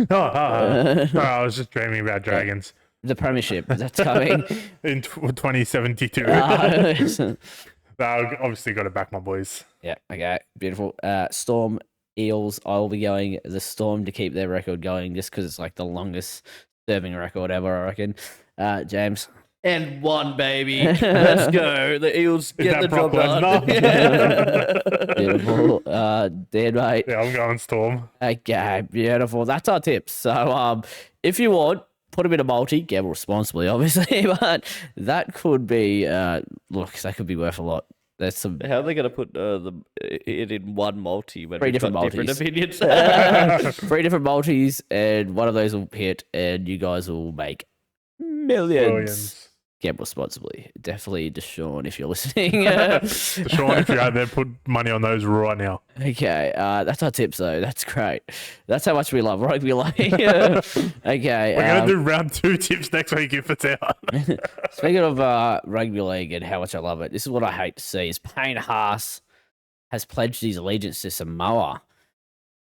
I was just dreaming about Dragons. The Premiership that's coming In 2072. Obviously got to back my boys. Yeah. Okay. Beautiful. Storm Eels. I will be going the Storm to keep their record going, just because it's the longest serving record ever. I reckon. James. And one, baby. Let's go. The Eels get the job done. Beautiful. Dead, mate. Yeah, I'm going Storm. Okay, beautiful. That's our tips. So, if you want, put a bit of multi, gamble responsibly, obviously, but that could be, that could be worth a lot. There's some. How are they going to put it in one multi when 3 we've got different different opinions? 3 different multis, and one of those will hit, and you guys will make millions. Gamble responsibly. Definitely Deshaun if you're listening. Sean, if you're out there, put money on those right now. Okay, that's our tips though. That's great. That's how much we love rugby league. Okay. We're going to do round 2 tips next week if it's out. Speaking of rugby league and how much I love it, this is what I hate to see is Payne Haas has pledged his allegiance to Samoa.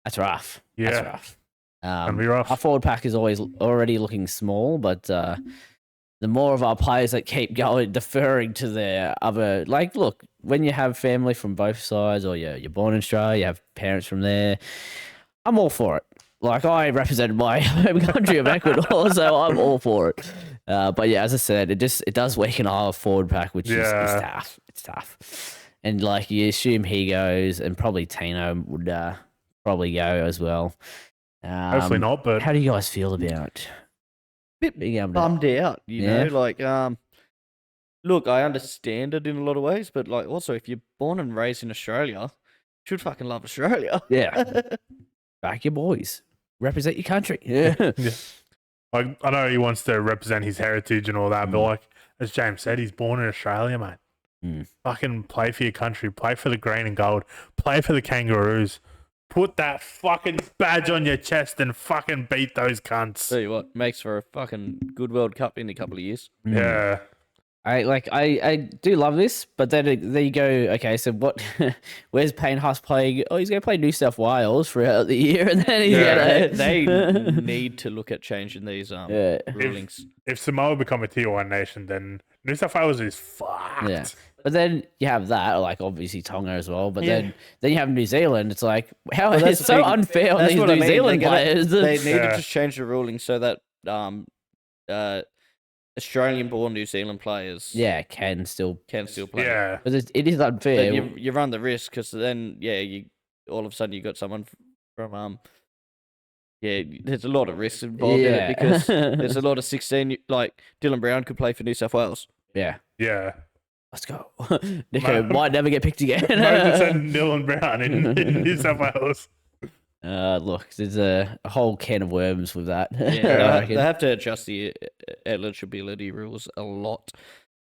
That's rough. Yeah. That's rough. Gonna be rough. Our forward pack is already looking small, but the more of our players that keep going, deferring to their other, look, when you have family from both sides, or you're born in Australia, you have parents from there, I'm all for it. I represented my home country of Ecuador, so I'm all for it. But yeah, as I said, it does weaken our forward pack, which is tough. It's tough. And you assume he goes, and probably Tino would probably go as well. Hopefully not, but how do you guys feel about being able to... Bummed out, you know? Look, I understand it in a lot of ways, but also if you're born and raised in Australia, you should fucking love Australia. Yeah. Back your boys. Represent your country. Yeah. I know he wants to represent his heritage and all that, but as James said, he's born in Australia, mate. Fucking play for your country. Play for the green and gold. Play for the Kangaroos. Put that fucking badge on your chest and fucking beat those cunts. Tell you what, makes for a fucking good World Cup in a couple of years. Yeah. I do love this, but then there you go. Okay, so what? Where's Payne Haas playing? Oh, he's going to play New South Wales throughout the year, and then he's Yeah. They need to look at changing these rulings. If Samoa become a tier 1 nation, then New South Wales is fucked. Yeah. But then you have that, like obviously Tonga as well. But then you have New Zealand. It's like how Well, that's it's the so thing. unfair on That's these what I New mean. Zealand They players. need to Yeah. just change the ruling so that Australian-born New Zealand players Yeah, can still. can still play. Yeah. But it is unfair. But you run the risk because then you all of a sudden you got someone from there's a lot of risks involved in it because there's a lot of 16 like Dylan Brown could play for New South Wales. Yeah. Yeah. Let's go. Nico might never get picked again. 100% Dylan Brown in New South Wales. Look, there's a whole can of worms with that. I Yeah, reckon. they have to adjust the eligibility rules a lot.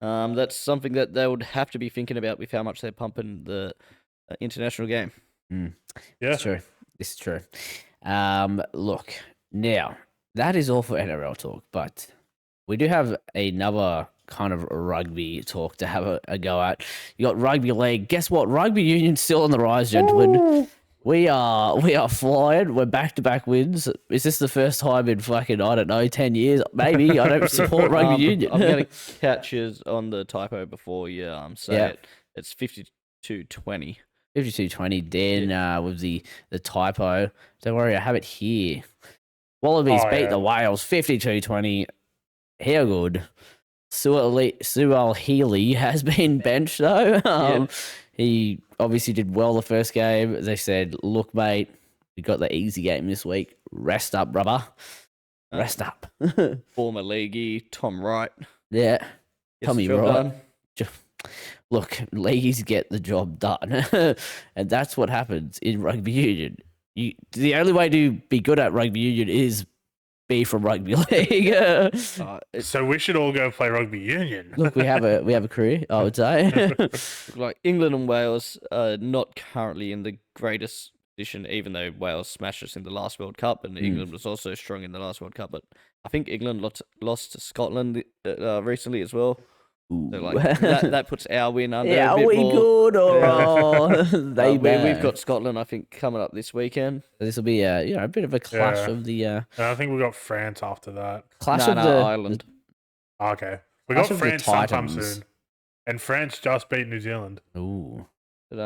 That's something that they would have to be thinking about with how much they're pumping the international game. Yeah. It's true. This is true. Look, now that is all for NRL talk, but we do have another kind of rugby talk to have a go at. You got rugby league. Guess what? Rugby union's still on the rise, gentlemen. We are flying. We're back-to-back wins. Is this the first time in fucking, I don't know, 10 years? Maybe. I don't support rugby union. I'm going to catch you on the typo before you say Yeah. it. It's 52-20. 52-20, Dan with the typo. Don't worry, I have it here. Wallabies Oh, beat yeah. the Whales 52-20. How good. Sual Healy has been benched, though. He obviously did well the first game. They said, look, mate, we got the easy game this week. Rest up, brother. Rest up. Former leaguey Tom Wright. Yeah. gets Tommy the job Wright. done. Look, leagueies get the job done. And that's what happens in rugby union. The only way to be good at rugby union is be from rugby league. So we should all go play rugby union. Look, we have a career, I would say. Like England and Wales are not currently in the greatest position, even though Wales smashed us in the last World Cup, and England was also strong in the last World Cup. But I think England lost to Scotland recently as well. So like that puts our win under. Yeah, a are bit we more. good or they We've got Scotland, I think, coming up this weekend. This will be a bit of a clash Yeah. of the And I think we got France after that. clash No, of no, the Ireland. Okay. We Clash got of the France sometime Titans. soon. And France just beat New Zealand. Ooh. But,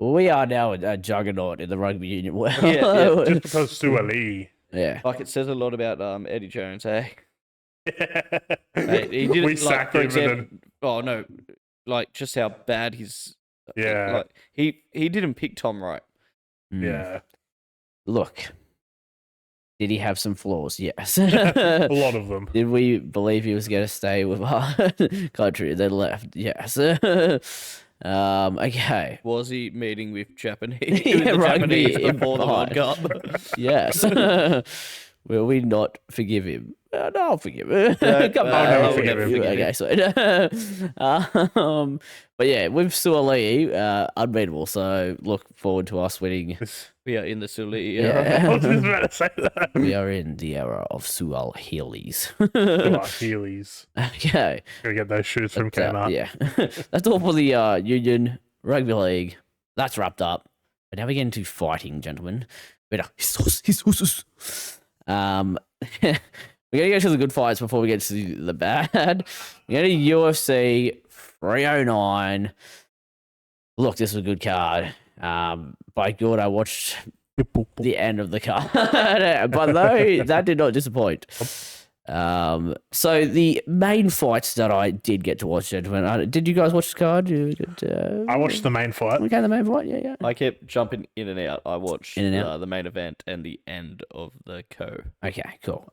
Well, we are now a juggernaut in the rugby union world. Yeah, Just because Suali. Yeah. like it says a lot about Eddie Jones, eh? Hey, He didn't we like, sacked for him example. and Oh no, like just how bad his. Yeah. Like he didn't pick Tom Wright. then, Mm. yeah. Look, did he have some flaws? Yes. A lot of them. Did we believe he was going to stay with our country and then left? Yes. Okay. Was he meeting with Japanese? Yeah, with the rugby Japanese before the World implied. Cup? Yes. Will we not forgive him? No, I'll forgive him. No, Come on, I I'll will forgive never him. forgive Okay, sweet. But yeah, with Suali, unbeatable. So look forward to us winning. We are in the Suli. I was Yeah. just about to say that. We are in the era of Sual Heelys. Oh, Heelys. Okay. Gotta get those shoes from But, Kmart. yeah. That's all for the Union Rugby League. That's wrapped up. But now we get into fighting, gentlemen. We're going to go to the good fights before we get to the bad. We're going to UFC 309. Look, this was a good card. By good, I watched the end of the card. But no, that did not disappoint. So the main fights that I did get to watch, gentlemen. Did you guys watch the card? I watched the main fight. Okay, the main fight, yeah. I kept jumping in and out. I watched In and out. the main event and the end of the co. Okay, cool.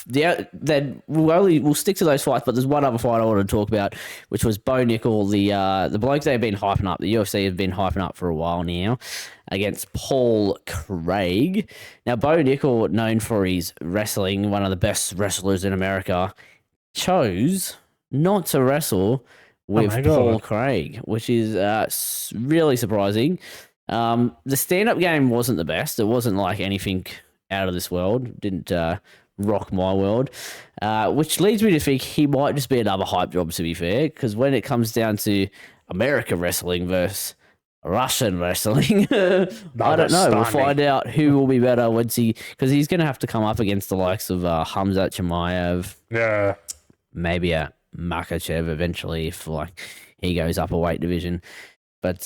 Then we'll stick to those fights, but there's one other fight I wanted to talk about, which was Bo Nickel, the bloke they've been hyping up. The UFC have been hyping up for a while now, against Paul Craig. Now, Bo Nickel, known for his wrestling, one of the best wrestlers in America, chose not to wrestle with my Paul God. Craig, which is really surprising. The stand-up game wasn't the best. It wasn't like anything out of this world. Didn't rock my world, which leads me to think he might just be another hype job, to be fair, because when it comes down to America wrestling versus Russian wrestling, I don't know. We'll find out who will be better once because he's going to have to come up against the likes of Hamzat Chimaev, Yeah. maybe a Makachev eventually if like he goes up a weight division. But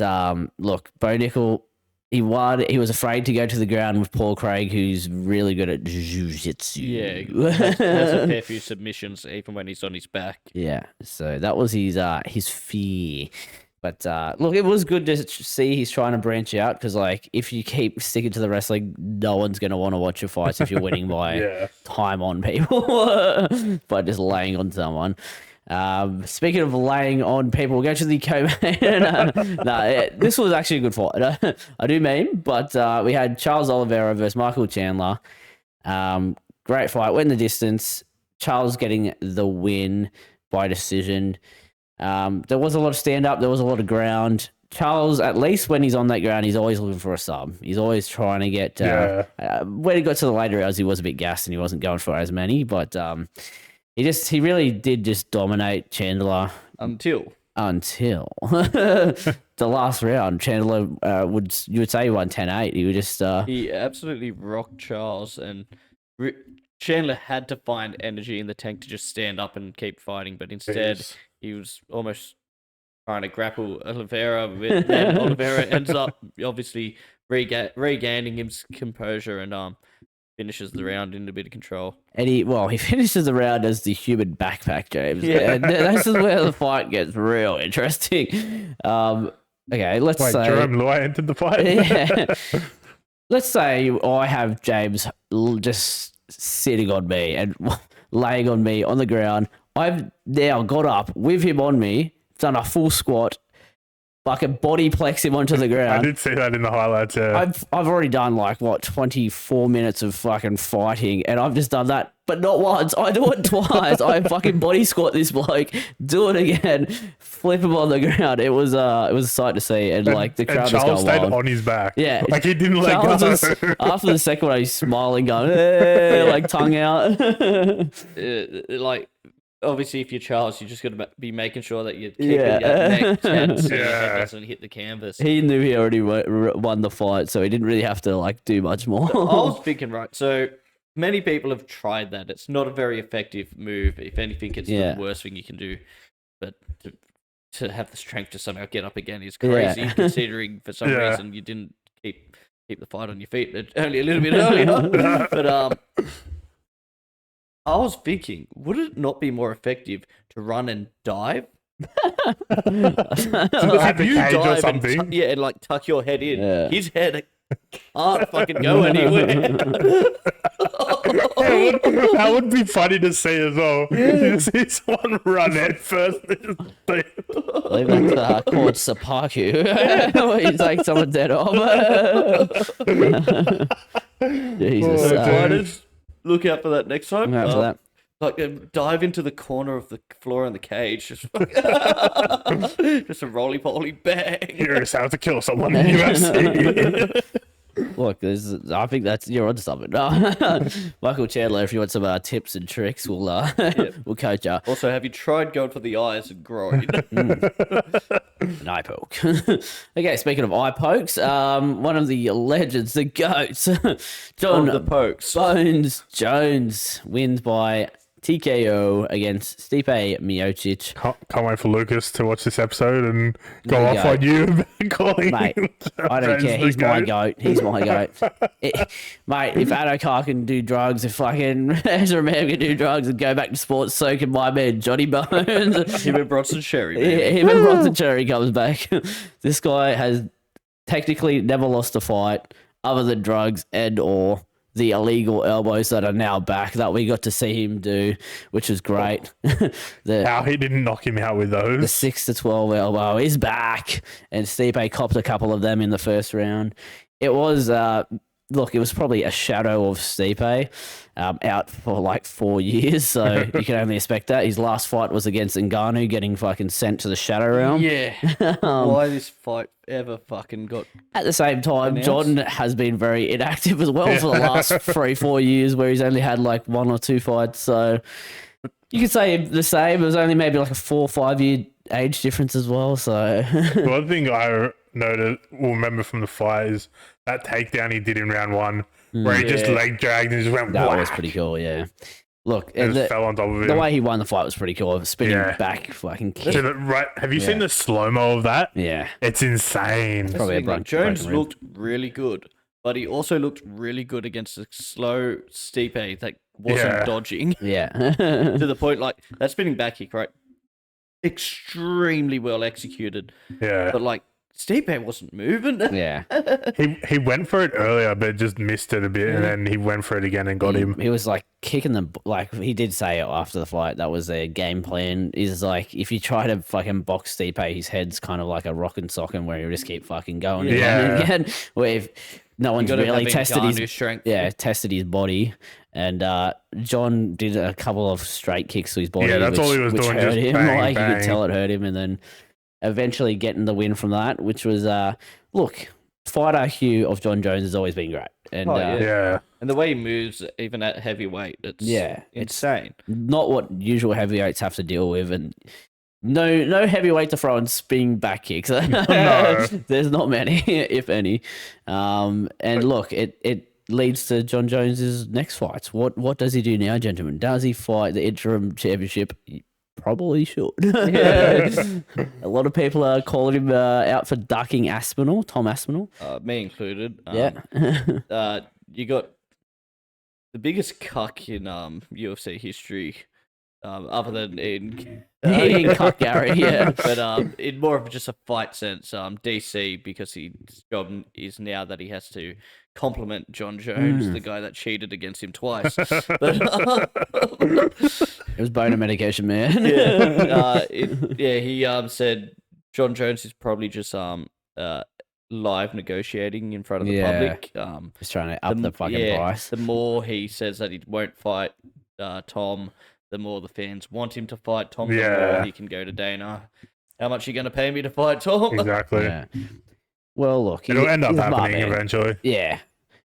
look, Bo Nickel, he won. He was afraid to go to the ground with Paul Craig, who's really good at jiu-jitsu. Yeah, has a fair few submissions even when he's on his back. Yeah, so that was his fear. But look, it was good to see he's trying to branch out because, like, if you keep sticking to the wrestling, no one's going to want to watch your fights if you're winning by time on people, by just laying on someone. Speaking of laying on people, we'll go to the co-main. This was actually a good fight. I do mean, but we had Charles Oliveira versus Michael Chandler. Great fight, went the distance. Charles getting the win by decision. There was a lot of stand-up. There was a lot of ground. Charles, at least when he's on that ground, he's always looking for a sub. He's always trying to get... when he got to the later rounds, he was a bit gassed and he wasn't going for as many, but he really did just dominate Chandler. Until the last round. Chandler you would say he won 10-8. He would just... He absolutely rocked Charles, and Chandler had to find energy in the tank to just stand up and keep fighting, but instead... He was almost trying to grapple Oliveira, and Oliveira ends up obviously regaining his composure and finishes the round in a bit of control. And he finishes the round as the human backpack, James. Yeah, and this is where the fight gets real interesting. Okay, let's say Jerome Loy entered the fight. Yeah, let's say I have James just sitting on me and laying on me on the ground. I've now got up with him on me, done a full squat, fucking body plex him onto the ground. I did see that in the highlights, yeah. I've already done 24 minutes of fucking fighting, and I've just done that, but not once. I do it twice. I fucking body squat this bloke, do it again, flip him on the ground. It was a sight to see, and the crowd was going stayed wild. on his back. Yeah, he didn't let go. After the second one, he's smiling, going, hey, tongue out. Obviously, if you're Charles, you just got to be making sure that you're keeping your neck tense so your head doesn't hit the canvas. He knew he already won the fight, so he didn't really have to do much more. I was thinking, right, so many people have tried that. It's not a very effective move. If anything, it's the worst thing you can do. But to have the strength to somehow get up again is crazy, considering for some reason you didn't keep the fight on your feet only a little bit earlier. But I was thinking, would it not be more effective to run and dive? If you dive or something. And tuck your head in, his head can't fucking go anywhere. That would be funny to see as well. You see someone run head first. I believe that's called Sapaku, where you take someone's head off. Jesus. Look out for that next time. After that. Dive into the corner of the floor in the cage. Just a roly-poly bang. You're just have to kill someone in UFC. Look, I think you're onto something. Michael Chandler, if you want some tips and tricks, we'll coach you. Also, have you tried going for the eyes and groin? An eye poke. Okay, speaking of eye pokes, one of the legends, the GOATs, John the Pokes. Bones Jones wins by TKO against Stipe Miocic. Can't wait for Lucas to watch this episode and go off on you about calling Mate, him. I don't care. He's my goat. He's my goat. Mate, if Adokar can do drugs, if fucking Ezra Mam can do drugs and go back to sports, so can my man Johnny Bones. Him and Bronson Cherry. Him and Bronson Cherry comes back. This guy has technically never lost a fight other than drugs and or the illegal elbows that are now back that we got to see him do, which was great. How he didn't knock him out with those. The 6-12 elbow is back, and Stipe copped a couple of them in the first round. It was look, it was probably a shadow of Stipe, out for like 4 years, so you can only expect that. His last fight was against Ngannou, getting fucking sent to the shadow realm. Yeah. Why this fight ever fucking got... At the same time, announced? Jordan has been very inactive as well for the last 3-4 years, where he's only had like 1 or 2 fights. So you could say the same. It was only maybe like a 4 or 5 year age difference as well. So One thing I remember from the fight is that takedown he did in round 1, where he just leg dragged and just went that whack, was pretty cool. Yeah. Look, and the, just fell on top of him. the way he won the fight was pretty cool. Spinning Yeah. back, fucking kick. So have you seen the slow-mo of that? Yeah. It's insane. That's Probably the a thing, broken Jones rib. looked really good, but he also looked really good against a slow Stipe that wasn't Yeah. dodging Yeah. to the point like that spinning back kick, right? Extremely well executed, Yeah. but like Stipe wasn't moving. Yeah. He went for it earlier, but just missed it a bit, and then he went for it again and got him. He was like kicking them, like he did say after the fight, that was their game plan. Is like, if you try to fucking box Stipe, his head's kind of like a rock and sock, and where he'll just keep fucking going again and Yeah. again. Where if no one's gotta really have tested Ngannou's his strength. tested his body. And John did a couple of straight kicks to his body. Yeah, that's all he was which doing, hurt just him. bang, Like you bang. could tell it hurt him, and then eventually getting the win from that, which was look, fight IQ of John Jones has always been great, and Oh, yeah. Yeah. And the way he moves, even at heavyweight, it's Yeah, it's insane. not what usual heavyweights have to deal with, and no heavyweight to throw in spinning back kicks. No. There's not many, if any. And look, it leads to John Jones's next fights. What does he do now, gentlemen? Does he fight the interim championship? He probably should. A lot of people are calling him out for ducking Aspinall, Tom Aspinall. Me included. Yeah. You got the biggest cuck in UFC history, other than in Ian Cuck Gary, yeah. but in more of just a fight sense, DC, because his job is now that he has to compliment John Jones, the guy that cheated against him twice. But It was boner medication, man. he said John Jones is probably just live negotiating in front of the Yeah. public. Just trying to up the fucking price. The more he says that he won't fight Tom, the more the fans want him to fight Tom. The Yeah. more he can go to Dana. How much are you going to pay me to fight Tom? Exactly. Yeah. Well, look, It'll end up he's a smart happening man. eventually. Yeah.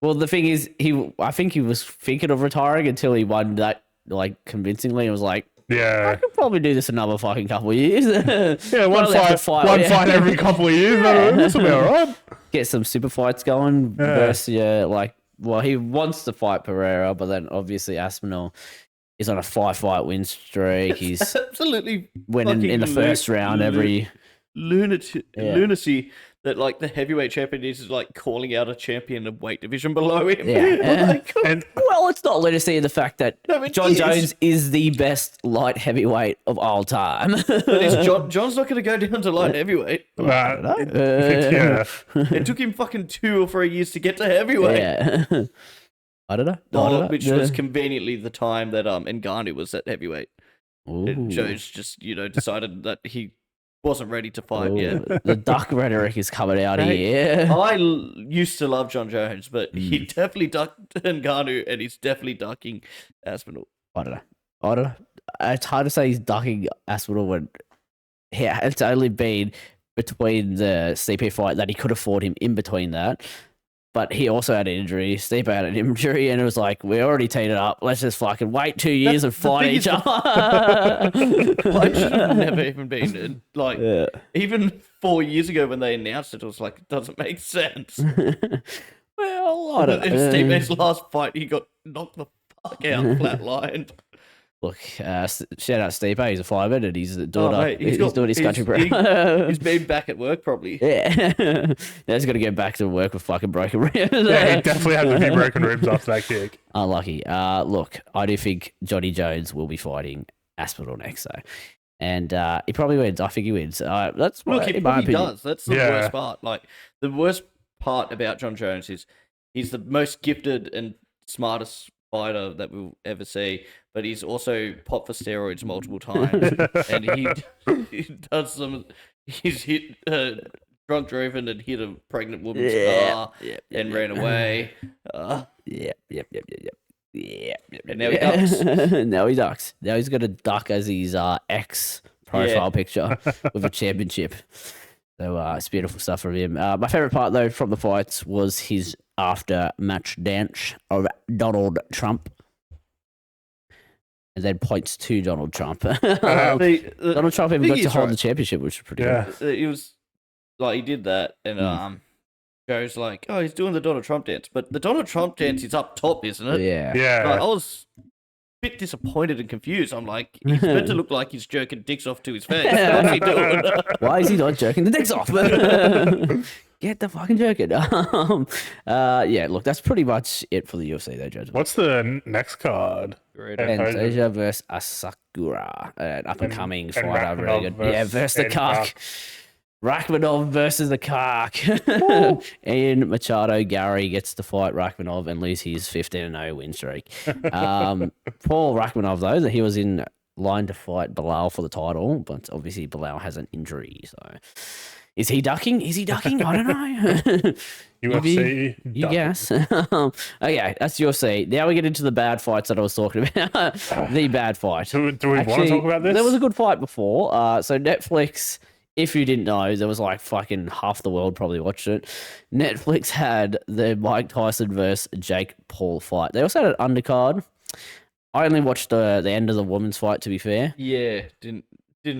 Well, the thing is, I think he was thinking of retiring until he won that, like, convincingly. It was like, I Yeah. could probably do this another fucking couple of years. Yeah, one Probably have to fight yeah. every couple of years. Yeah. This will be all right. Get some super fights going Yeah. versus, well, he wants to fight Pereira, but then obviously Aspinall is on a 5-fight win streak. He's Absolutely winning in the fucking first round every. Yeah. lunacy that like the heavyweight champion is like calling out a champion of weight division below him. Yeah. Like, And Well, it's not lunacy in the fact that No, it John is. Jones is the best light heavyweight of all time. but is John's not going to go down to light heavyweight. yeah. It took him fucking 2 or 3 years to get to heavyweight. Yeah. I don't know. Which was conveniently the time that Ngannou was at heavyweight. Ooh. Jones just decided that he wasn't ready to fight Ooh, yet. The duck rhetoric is coming out Hey, here. Used to love John Jones, but he definitely ducked Ngannou, and he's definitely ducking Aspinall. I don't know. It's hard to say he's ducking Aspinall when it's only been between the CP fight that he could have fought him in between that. But he also had an injury. Stipe had an injury, and it was like, we already teed it up. Let's just fucking wait 2 years and the fight thing each is, other. Fight should have never even been like Yeah. even 4 years ago when they announced it, it was like it doesn't make sense. Well, I don't In know. Stipe's last fight, he got knocked the fuck out, flatlined. Look, shout out Steve. He's a fireman and he's doing, mate, he's doing his country he's proud. He's been back at work probably. Yeah. Now he's got to get back to work with fucking broken ribs. Yeah, he definitely had a few broken ribs after that kick. Unlucky. Look, I do think Johnny Jones will be fighting Aspinall next, though. And he probably wins. I think he wins. That's Look, in he my probably opinion. does. That's the Yeah. worst part. Like the worst part about John Jones is he's the most gifted and smartest fighter that we'll ever see, but he's also popped for steroids multiple times, and he does some. He's hit drunk driving and hit a pregnant woman's Yeah. car Yep. and ran away. Yep. And now he ducks. Now he ducks. Now he's got a duck as his ex profile picture with a championship. So it's beautiful stuff from him. My favorite part though from the fights was his after match dance of Donald Trump. And then points to Donald Trump. Donald Trump even got to hold the championship, which is pretty good. He was like, he did that, and Joe's like, oh, he's doing the Donald Trump dance, but the Donald Trump dance is up top, isn't it? Yeah. Yeah. Like, I was a bit disappointed and confused. I'm like, he's meant to look like he's jerking dicks off to his face. What's he doing? Why is he not jerking the dicks off? Get the fucking jerking. Yeah, look, that's pretty much it for the UFC, though, Judge. What's the next card? Great. Fantasia versus Asakura, an up and coming fighter. Really good. Rachmanov Yeah, versus the versus Kark. Rachmanov versus the Kark. Ian Machado Gary gets to fight Rachmanov and lose his 15-0 win streak. Paul Rachmanov, though, that he was in line to fight Bilal for the title, but obviously Bilal has an injury, so. Is he ducking? I don't know. UFC. You guess. Okay, that's UFC. Now we get into the bad fights that I was talking about. The bad fight. Do we want to talk about this? There was a good fight before. So Netflix, if you didn't know, there was like fucking half the world probably watched it. Netflix had the Mike Tyson versus Jake Paul fight. They also had an undercard. I only watched the end of the women's fight, to be fair. Yeah, didn't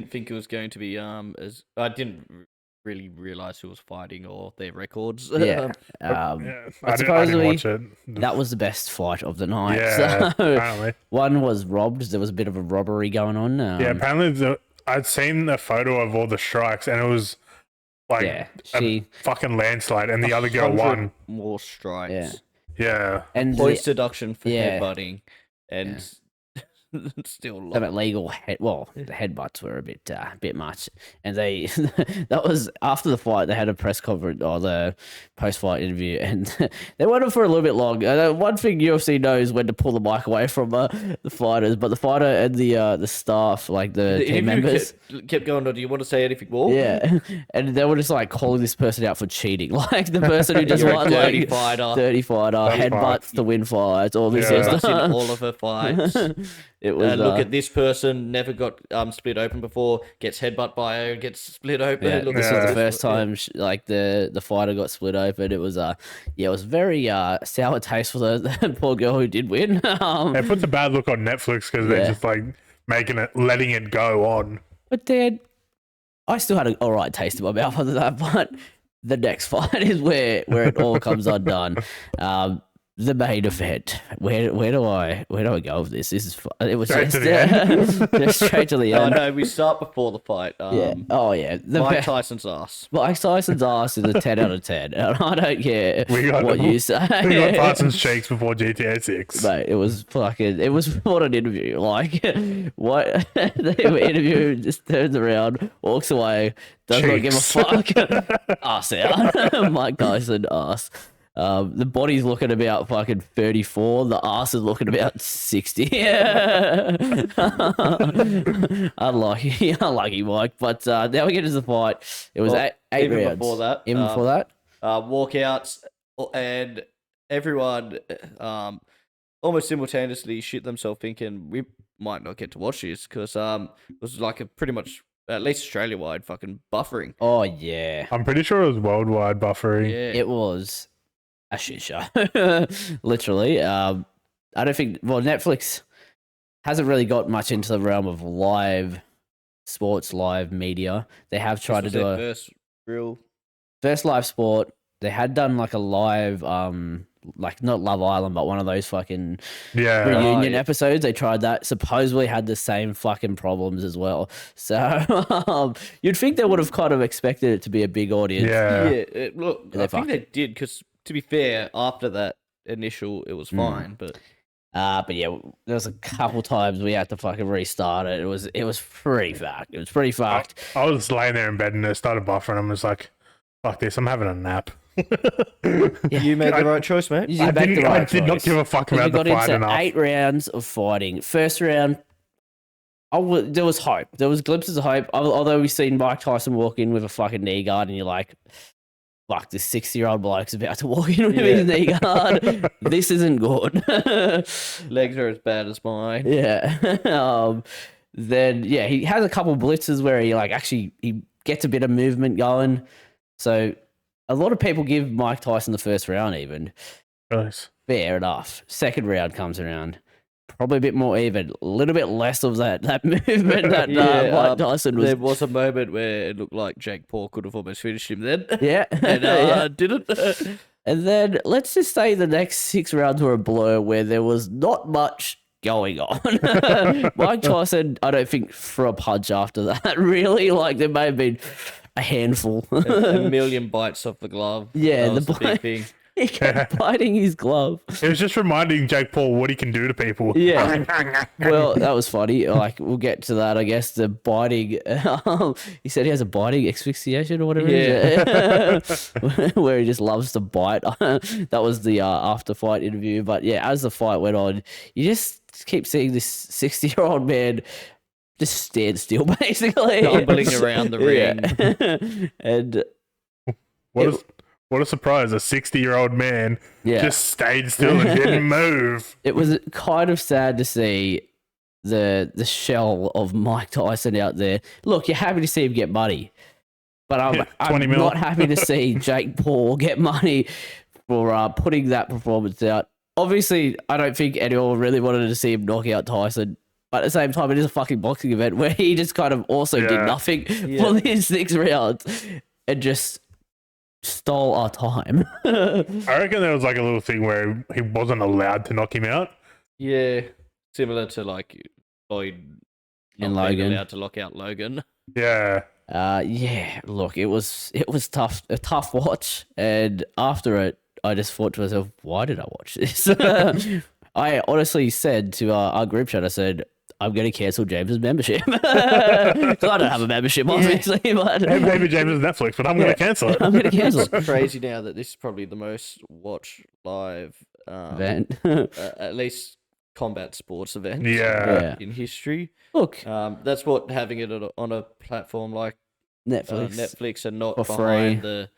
think it was going to be as I didn't really realize who was fighting or their records. Yeah. I didn't supposedly watch it. that was the best fight of the night. Yeah, So, apparently. one was robbed. There was a bit of a robbery going on. Yeah, apparently I'd seen a photo of all the strikes and it was like a fucking landslide and the other girl 100 won. more strikes. Yeah. Yeah. And Points deduction for Yeah. headbutting and still some lost. illegal the headbutts were a bit much, and they that was after the fight. They had a press conference or the post-fight interview, and they went on for a little bit long. One thing UFC knows when to pull the mic away from the fighters, but the fighter and the staff, like the team members, kept going on. Do you want to say anything more? yeah, and they were just like calling this person out for cheating, like the person who just You're a won dirty like fighter. dirty fighter, headbutts to win fights, all this Yeah. stuff. That's in all of her fights. It was Look at this person, never got split open before, gets headbutt by her, gets split open. Yeah, Look this at was the this. first time like the fighter got split open. It was it was very sour taste for the poor girl who did win. It puts a bad look on Netflix because they're just like letting it go on. But then I still had an all right taste in my mouth after that. But the next fight is where it all comes undone. The main event. Where do I go with this? This is it was Straight just, to the end. just straight to the Oh end. no, we start before the fight. Yeah. Oh yeah. Mike Tyson's ass. Mike Tyson's ass is a 10 out of 10. And I don't care We got what you say. We got Tyson's cheeks before GTA 6. Mate, it was what an interview. Like, what? The interview just turns around, walks away, does not give a fuck. Ass out. Mike Tyson, ass. The body's looking about fucking 34. The ass is looking about 60. Unlucky, Mike. But now we get into the fight. It was eight even rounds. before that, Even before that? Walkouts and everyone almost simultaneously shit themselves thinking we might not get to watch this because it was like a pretty much at least Australia wide fucking buffering. Oh yeah, I'm pretty sure it was worldwide buffering. Yeah, it was a shit show. Literally. I don't think. Well, Netflix hasn't really got much into the realm of live sports, live media. They have tried to do a first real. first live sport. They had done like a live, like not Love Island, but one of those fucking Yeah. reunion yeah. episodes. They tried that. Supposedly had the same fucking problems as well. So you'd think they would have kind of expected it to be a big audience. Yeah. Look, They I think fucked they did because to be fair, after that initial, it was fine, but. But yeah, there was a couple times we had to fucking restart it. It was pretty fucked. It was pretty fucked. I was laying there in bed and it started buffering. I'm just like, fuck this, I'm having a nap. You made the right choice, mate. You did make the I right did not choice. give a fuck 'Cause about we the got fight into enough. 8 rounds of fighting. First round, There was hope. There was glimpses of hope. Although we've seen Mike Tyson walk in with a fucking knee guard, and you're like, "Fuck, this 60-year-old bloke's about to walk in with his knee guard. This isn't good." Legs are as bad as mine. Yeah. Then he has a couple blitzes where he he gets a bit of movement going. So a lot of people give Mike Tyson the first round even. Nice. Fair enough. Second round comes around. Probably a bit more even. A little bit less of that movement that Mike Tyson was. There was a moment where it looked like Jake Paul could have almost finished him then. Yeah. And didn't. And then let's just say the next 6 rounds were a blur where there was not much going on. Mike Tyson, I don't think, threw a punch after that, really. Like, there may have been a handful. a million bites off the glove. Yeah, that was the big thing. He kept biting his glove. It was just reminding Jake Paul what he can do to people. Yeah. Well, that was funny. Like, we'll get to that, I guess. The biting. He said he has a biting asphyxiation or whatever it is. Where he just loves to bite. That was the after fight interview. But yeah, as the fight went on, you just keep seeing this 60-year-old man just stand still, basically. Stumbling around the ring. And What a surprise. A 60-year-old man yeah. just stayed still and didn't move. It was kind of sad to see the shell of Mike Tyson out there. Look, you're happy to see him get money. But I'm not happy to see Jake Paul get money for putting that performance out. Obviously, I don't think anyone really wanted to see him knock out Tyson. But at the same time, it is a fucking boxing event where he just kind of also did nothing for these 6 rounds and just stole our time. I reckon there was like a little thing where he wasn't allowed to knock him out. Yeah, similar to like Floyd And not being Logan. allowed to lock out Logan. Yeah. Look, it was a tough watch, and after it, I just thought to myself, why did I watch this? I honestly said to our group chat, I said, I'm going to cancel James's membership. 'Cause I don't have a membership, obviously. But Maybe James is Netflix, but I'm going to cancel it. I'm going to cancel it. It's crazy now that this is probably the most watched live Event. at least combat sports event Yeah. in history. Look, That's what having it on a platform like Netflix. and not For behind free. the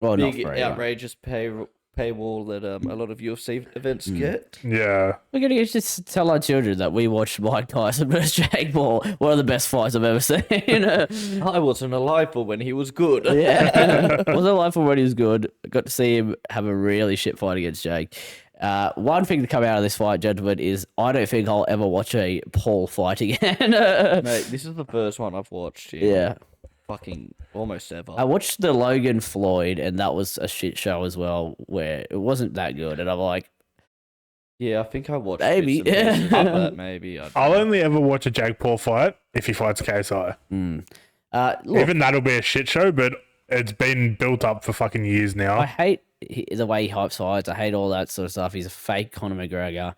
Well, not big free, outrageous paywall that a lot of UFC events get. Yeah. We're going to just tell our children that we watched Mike Tyson versus Jake Paul, one of the best fights I've ever seen. I wasn't alive for when he was good. Yeah. Wasn't alive for when he was good. Got to see him have a really shit fight against Jake. One thing to come out of this fight, gentlemen, is I don't think I'll ever watch a Paul fight again. Mate, this is the first one I've watched. Yeah. Fucking almost ever. I watched the Logan Floyd, and that was a shit show as well, where it wasn't that good. And I'm like, Yeah, I think I watched Maybe. bits and pieces of that. Maybe. I don't I'll know. only ever watch a Jake Paul fight if he fights KSI. look, Even that'll be a shit show, but it's been built up for fucking years now. I hate the way he hypes fights. I hate all that sort of stuff. He's a fake Conor McGregor.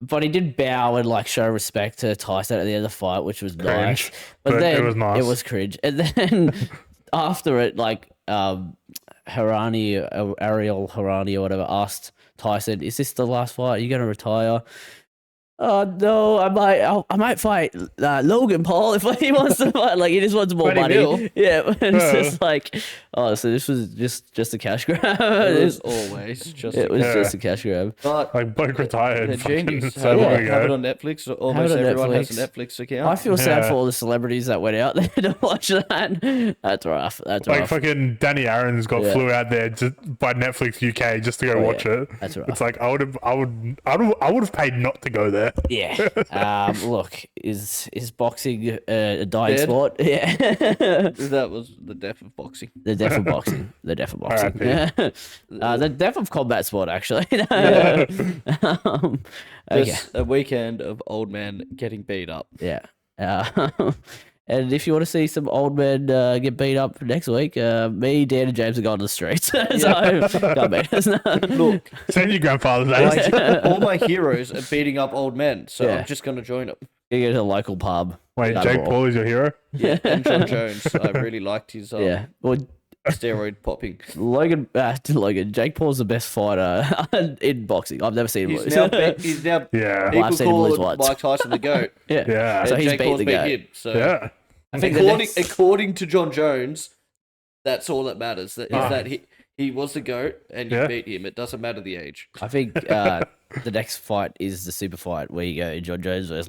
But he did bow and like show respect to Tyson at the end of the fight, which was nice. Cringe, But but then it was nice. It was cringe. And then after it, like Ariel Harani or whatever asked Tyson, "Is this the last fight? Are you gonna retire?" No, I might fight Logan Paul if he wants to fight. Like, he just wants more 20 money. mil. Yeah, and it's just like, oh, so this was just a cash grab. It was always just. It was Yeah. just a cash grab. But Like, bloke retired they're fucking genius. so Have long it ago. on Netflix. Almost on everyone has a Netflix. Netflix account. I feel sad Yeah. for all the celebrities that went out there to watch that. That's rough. That's Like, rough. fucking Danny Aaron's got Yeah. flew out there by Netflix UK just to go watch it. That's rough. It's like I would have paid not to go there. Yeah. Look, is boxing a dying Dead? sport? Yeah. That was the death of boxing. The death of boxing. The death of boxing. R.I.P. The death of combat sport, actually. Yeah. Okay. Just a weekend of old men getting beat up. Yeah. And if you want to see some old men get beat up next week, me, Dan, and James are going to the streets. So, can't beat us. Look, Send your grandfather's age. like, all my heroes are beating up old men, so Yeah. I'm just going to join them. You go to the local pub. Wait, Go Jake brawl. Paul is your hero? Yeah, and John Jones. I really liked his. Yeah. Well, steroid popping. Logan, Jake Paul's the best fighter in boxing. I've never seen him He's lose. now, he's now Yeah. Well, I've people seen him lose call once. Mike Tyson the GOAT. Yeah. Yeah. So and he's Jake beat Paul's the beat guy. him. So Yeah. I think the according to John Jones, that's all that matters. Is Ah. that he was the GOAT and you Yeah. beat him. It doesn't matter the age. I think the next fight is the super fight where you go John Jones versus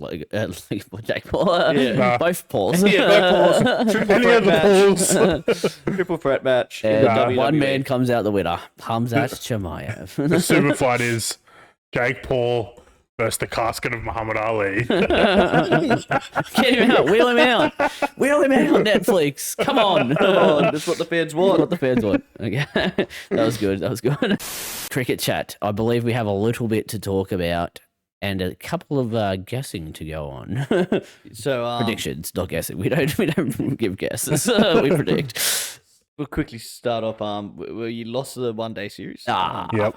Jake Paul. Yeah. Both Pauls. Yeah, both Pauls. Triple Any threat of the match. Pauls. Triple threat match. in And the WWE. one man comes out the winner. Hamzat Chimaev. The super fight is Jake Paul versus the casket of Muhammad Ali. Get him out. Wheel him out. Wheel him out, Netflix. Come on. Come on, that's what the fans want. What the fans want. Okay. That was good. That was good. Cricket chat. I believe we have a little bit to talk about and a couple of guessing to go on. So Predictions, not guessing. We don't give guesses. We predict. we'll quickly start off. Where you lost the one-day series. Yep.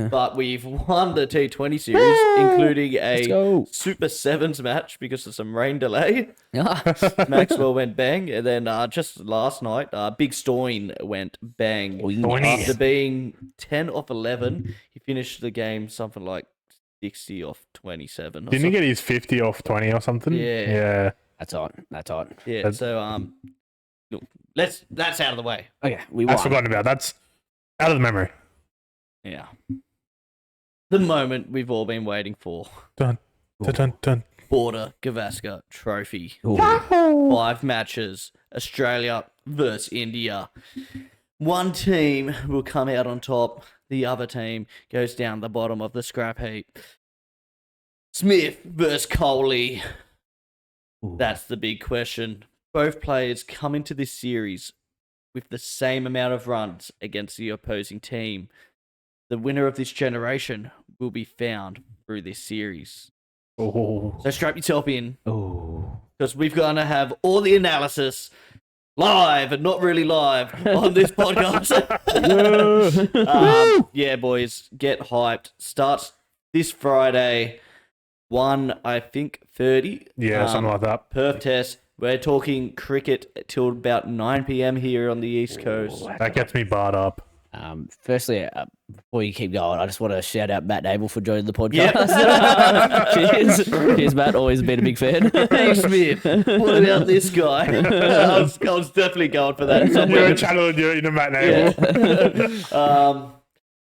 But we've won the T20 series, including Let's a go. Super Sevens match because of some rain delay. Ah. Maxwell went bang, and then just last night, Big Stoin went bang. Stoiny. After being 10 off 11, he finished the game something like 60 off 27. Or Didn't he something. get his 50 off 20 or something? Yeah. Yeah. That's on. That's on. Yeah, so look, that's out of the way. Okay, we won. I've forgotten about that. That's out of the memory. Yeah. The moment we've all been waiting for. Dun, dun, dun, dun. Border Gavaskar Trophy. Ooh. 5 matches. Australia versus India. One team will come out on top. The other team goes down the bottom of the scrap heap. Smith versus Kohli. Ooh. That's the big question. Both players come into this series with the same amount of runs against the opposing team. The winner of this generation will be found through this series. Oh. So strap yourself in, Ooh. because we're going to have all the analysis live and not really live on this podcast. Yeah, boys, get hyped. Starts this Friday, 1:30. Yeah, something like that. Perth test. We're talking cricket till about 9 p.m. here on the East Coast. That gets me barred up. Firstly, before you keep going, I just want to shout out Matt Abel for joining the podcast. Yep. Cheers, Matt. Always been a big fan. Hey, Smith, what about this guy? I was definitely going for that. You're Somewhere. channeling your inner Matt Nable.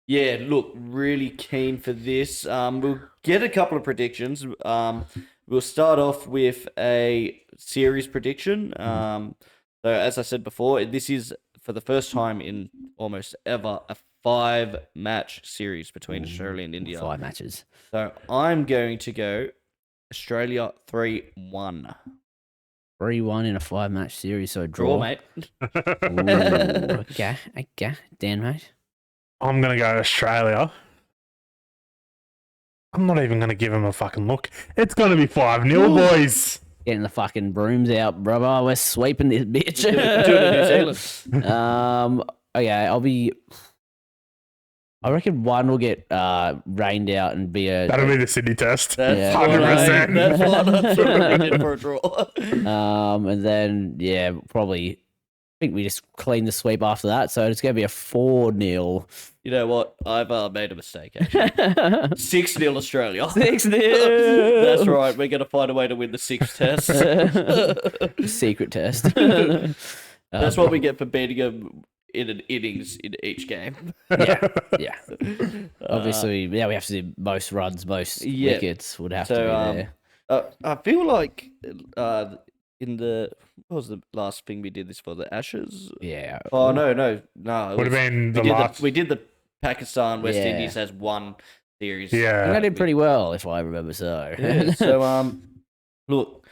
Yeah, look, really keen for this. We'll get a couple of predictions. We'll start off with a series prediction. So as I said before, this is for the first time in almost ever a 5-match series between Australia and India. 5 matches. So I'm going to go Australia 3-1. 3-1 in a 5-match series, so draw. Draw, mate. Ooh, okay. Dan, mate. I'm going to go Australia. I'm not even going to give him a fucking look. It's going to be 5-0, boys. Getting the fucking brooms out, brother. We're sweeping this bitch. Do it in New Zealand. Okay, I reckon one will get rained out and be a. That'll be the Sydney test. That's Yeah. what 100%. That's what we did for a draw. And then probably. I think we just clean the sweep after that, so it's going to be a 4-0. You know what? I've made a mistake, actually. 6-0 Australia. 6-0. That's right. We're going to find a way to win the 6th test. Secret test. That's what we get for beating them in an innings in each game. Yeah. Obviously, we have to do most runs, most Yeah. wickets would have to be So, there. I feel like in the... What was the last thing we did this for? The Ashes? Yeah. Oh, no. It Would have was- been the we did last. we did the Pakistan West Yeah. Indies as one series. I think I Yeah. did pretty well, if I remember so. Yeah, so look,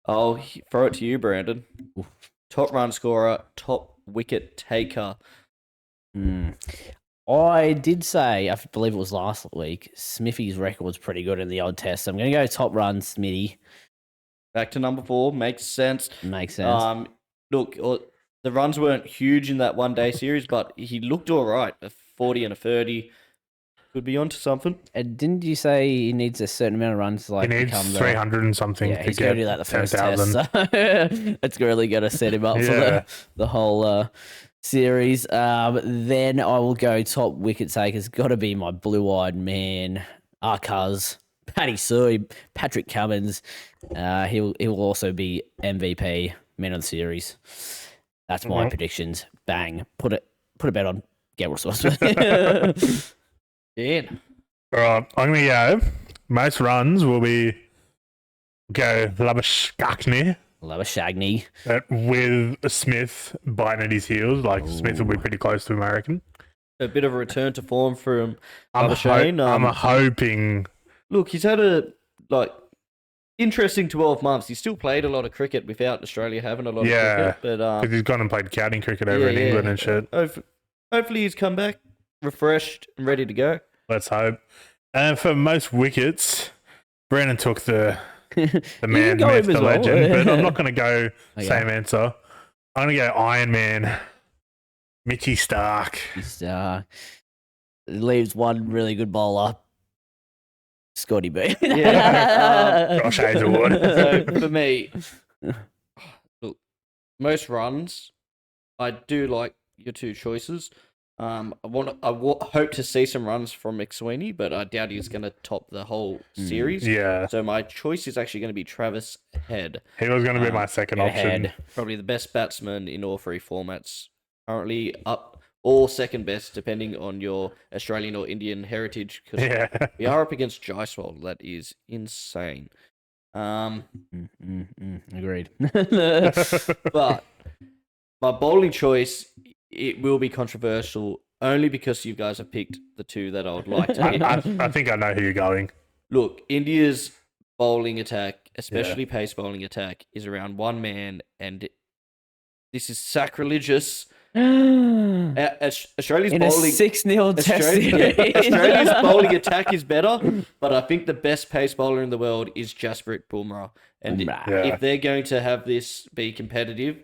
I'll throw it to you, Brandon. Oof. Top run scorer, top wicket taker. I did say, I believe it was last week, Smithy's record was pretty good in the odd test. So I'm going to go top run, Smithy. Back to number 4, makes sense. Makes sense. Look, the runs weren't huge in that one-day series, but he looked all right. A 40 and a 30. Could be onto something. And didn't you say he needs a certain amount of runs to He like needs become the 300 and something Yeah, to he's going get to do that the first 10,000. test. So it's really going to set him up Yeah. for the whole series. Then I will go top wicket takers. Got to be my blue-eyed man, our cuz, Paddy Sui, Patrick Cummins. He'll also be MVP, man of the series. That's my predictions. Bang. Put a bet on. Get resources. Dan. All right, I'm gonna go. Most runs will be Labashkakni Love a Shagney. with Smith biting at his heels. Like Smith will be pretty close to him, I reckon. A bit of a return to form from I'm Labashane. hoping. Look, he's had a interesting 12 months. He's still played a lot of cricket without Australia having a lot of cricket. But Because he's gone and played counting cricket over in England and shit. Hopefully he's come back refreshed and ready to go. Let's hope. And for most wickets, Brandon took the man, go myth, him the as well. legend, but I'm not going to go Okay. same answer. I'm going to go Iron Man, Mitchy Stark. Just, leaves one really good bowler, Scotty B. Yeah. Josh Hazelwood. So for me, look, most runs, I do like your two choices. I hope to see some runs from McSweeney, but I doubt he's going to top the whole series. Yeah, So my choice is actually going to be Travis Head, he was going to be my second option. Head. probably the best batsman in all three formats. Currently up or second best, depending on your Australian or Indian heritage. Because Yeah. we are up against Jaiswal. That is insane. Agreed. But my bowling choice, it will be controversial only because you guys have picked the two that I would like to pick. I think I know who you're going. Look, India's bowling attack, especially pace bowling attack, is around one man, and this is sacrilegious. Australia's In a bowling 6-0 test Australia's bowling attack is better, but I think the best pace bowler in the world is Jasprit Bumrah. And Bumrah. if they're going to have this be competitive,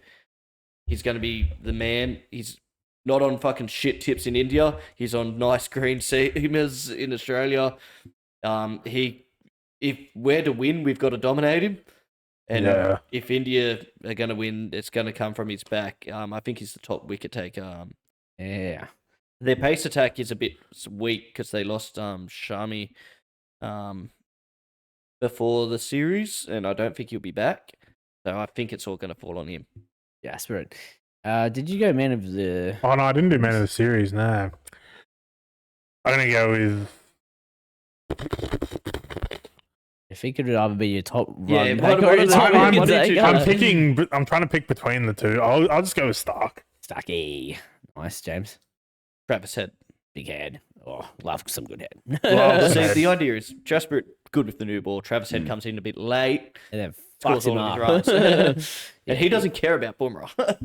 he's going to be the man. He's not on fucking shit tips in India. He's on nice green seamers in Australia. If we're to win, we've got to dominate him. And if India are going to win, it's going to come from his back. I think he's the top wicket taker. Yeah. Their pace attack is a bit weak because they lost Shami before the series, and I don't think he'll be back. So I think it's all going to fall on him. Yeah, Spirit. Did you go man of the... Oh, no, I didn't do man of the series, no. I'm going to go with... I think it would either be your top run. Yeah, back what or your is- top I'm- wicket I'm- taker. I'm picking... I'm trying to pick between the two. I'll just go with Stark. Stucky. Nice, James. Travis Head. Big head. Oh, love some good head. Well, See, Head. the idea is Jasper good with the new ball. Travis Head comes in a bit late, And then scores fucks him all up. of his runs. And he doesn't care about Bumrah.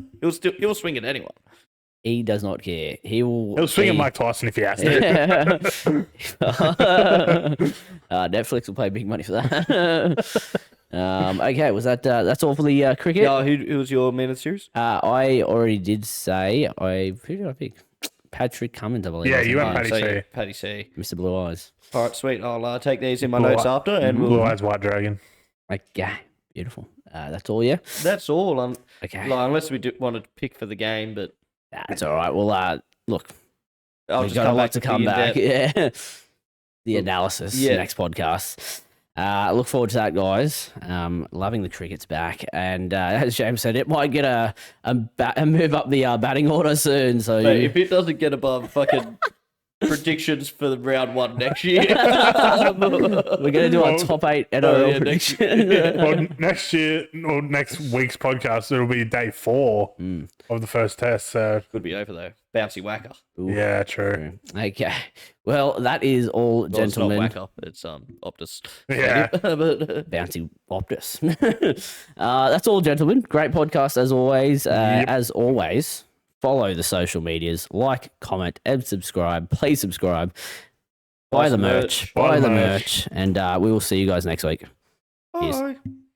he'll swing at anyone. He does not care. He will... He'll swing at he- Mike Tyson if he has to. Netflix will pay big money for that. Okay, was that that's all for the cricket? Yeah, who was your man of the series? I already did say who did I pick? Patrick Cummins, I believe. Yeah, wasn't you it? went Paddy C. Paddy C. Mr. Blue Eyes. All right, sweet. I'll take these in my Blue notes Eye- after, and Blue we'll. Eyes White Dragon. Okay, beautiful. That's all, yeah. That's all. Okay, Unless we want to pick for the game, but that's all right. Well, look, I'll we've just got a come lot back to the come back. in-depth. Yeah, the analysis Yeah. next podcast. Look forward to that, guys. Loving the cricket's back, and as James said, it might get a move up the batting order soon. So Mate, if it doesn't get above fucking predictions for the round one next year, we're gonna do our top 8 NRL yeah, next prediction. Well, next year or next week's podcast, it'll be day 4 of the first test. So could be over though. Bouncy whacker. Ooh, yeah, true. Okay. Well, that is all, Well, gentlemen. it's not whacker. It's Optus. Yeah. But, Bouncy Optus. That's all, gentlemen. Great podcast as always. Yep. As always, follow the social medias, like, comment, and subscribe. Please subscribe. Buy the some merch. Buy Buy the the merch. merch. And we will see you guys next week. Cheers. Bye.